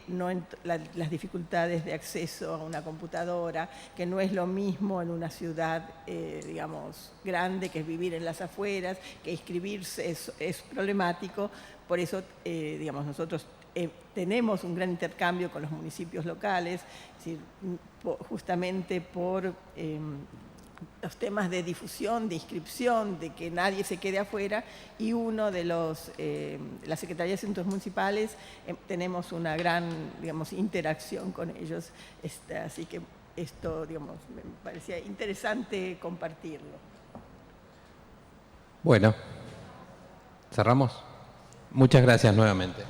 E: las dificultades de acceso a una computadora, que no es lo mismo en una ciudad, digamos, grande, que es vivir en las afueras, que inscribirse es problemático. Por eso, digamos, nosotros tenemos un gran intercambio con los municipios locales, es decir, justamente por los temas de difusión, de inscripción, de que nadie se quede afuera, y uno de la Secretaría de Asuntos Municipales, tenemos una gran, digamos, interacción con ellos, así que esto, digamos, me parecía interesante compartirlo.
A: Bueno, cerramos. Muchas gracias nuevamente.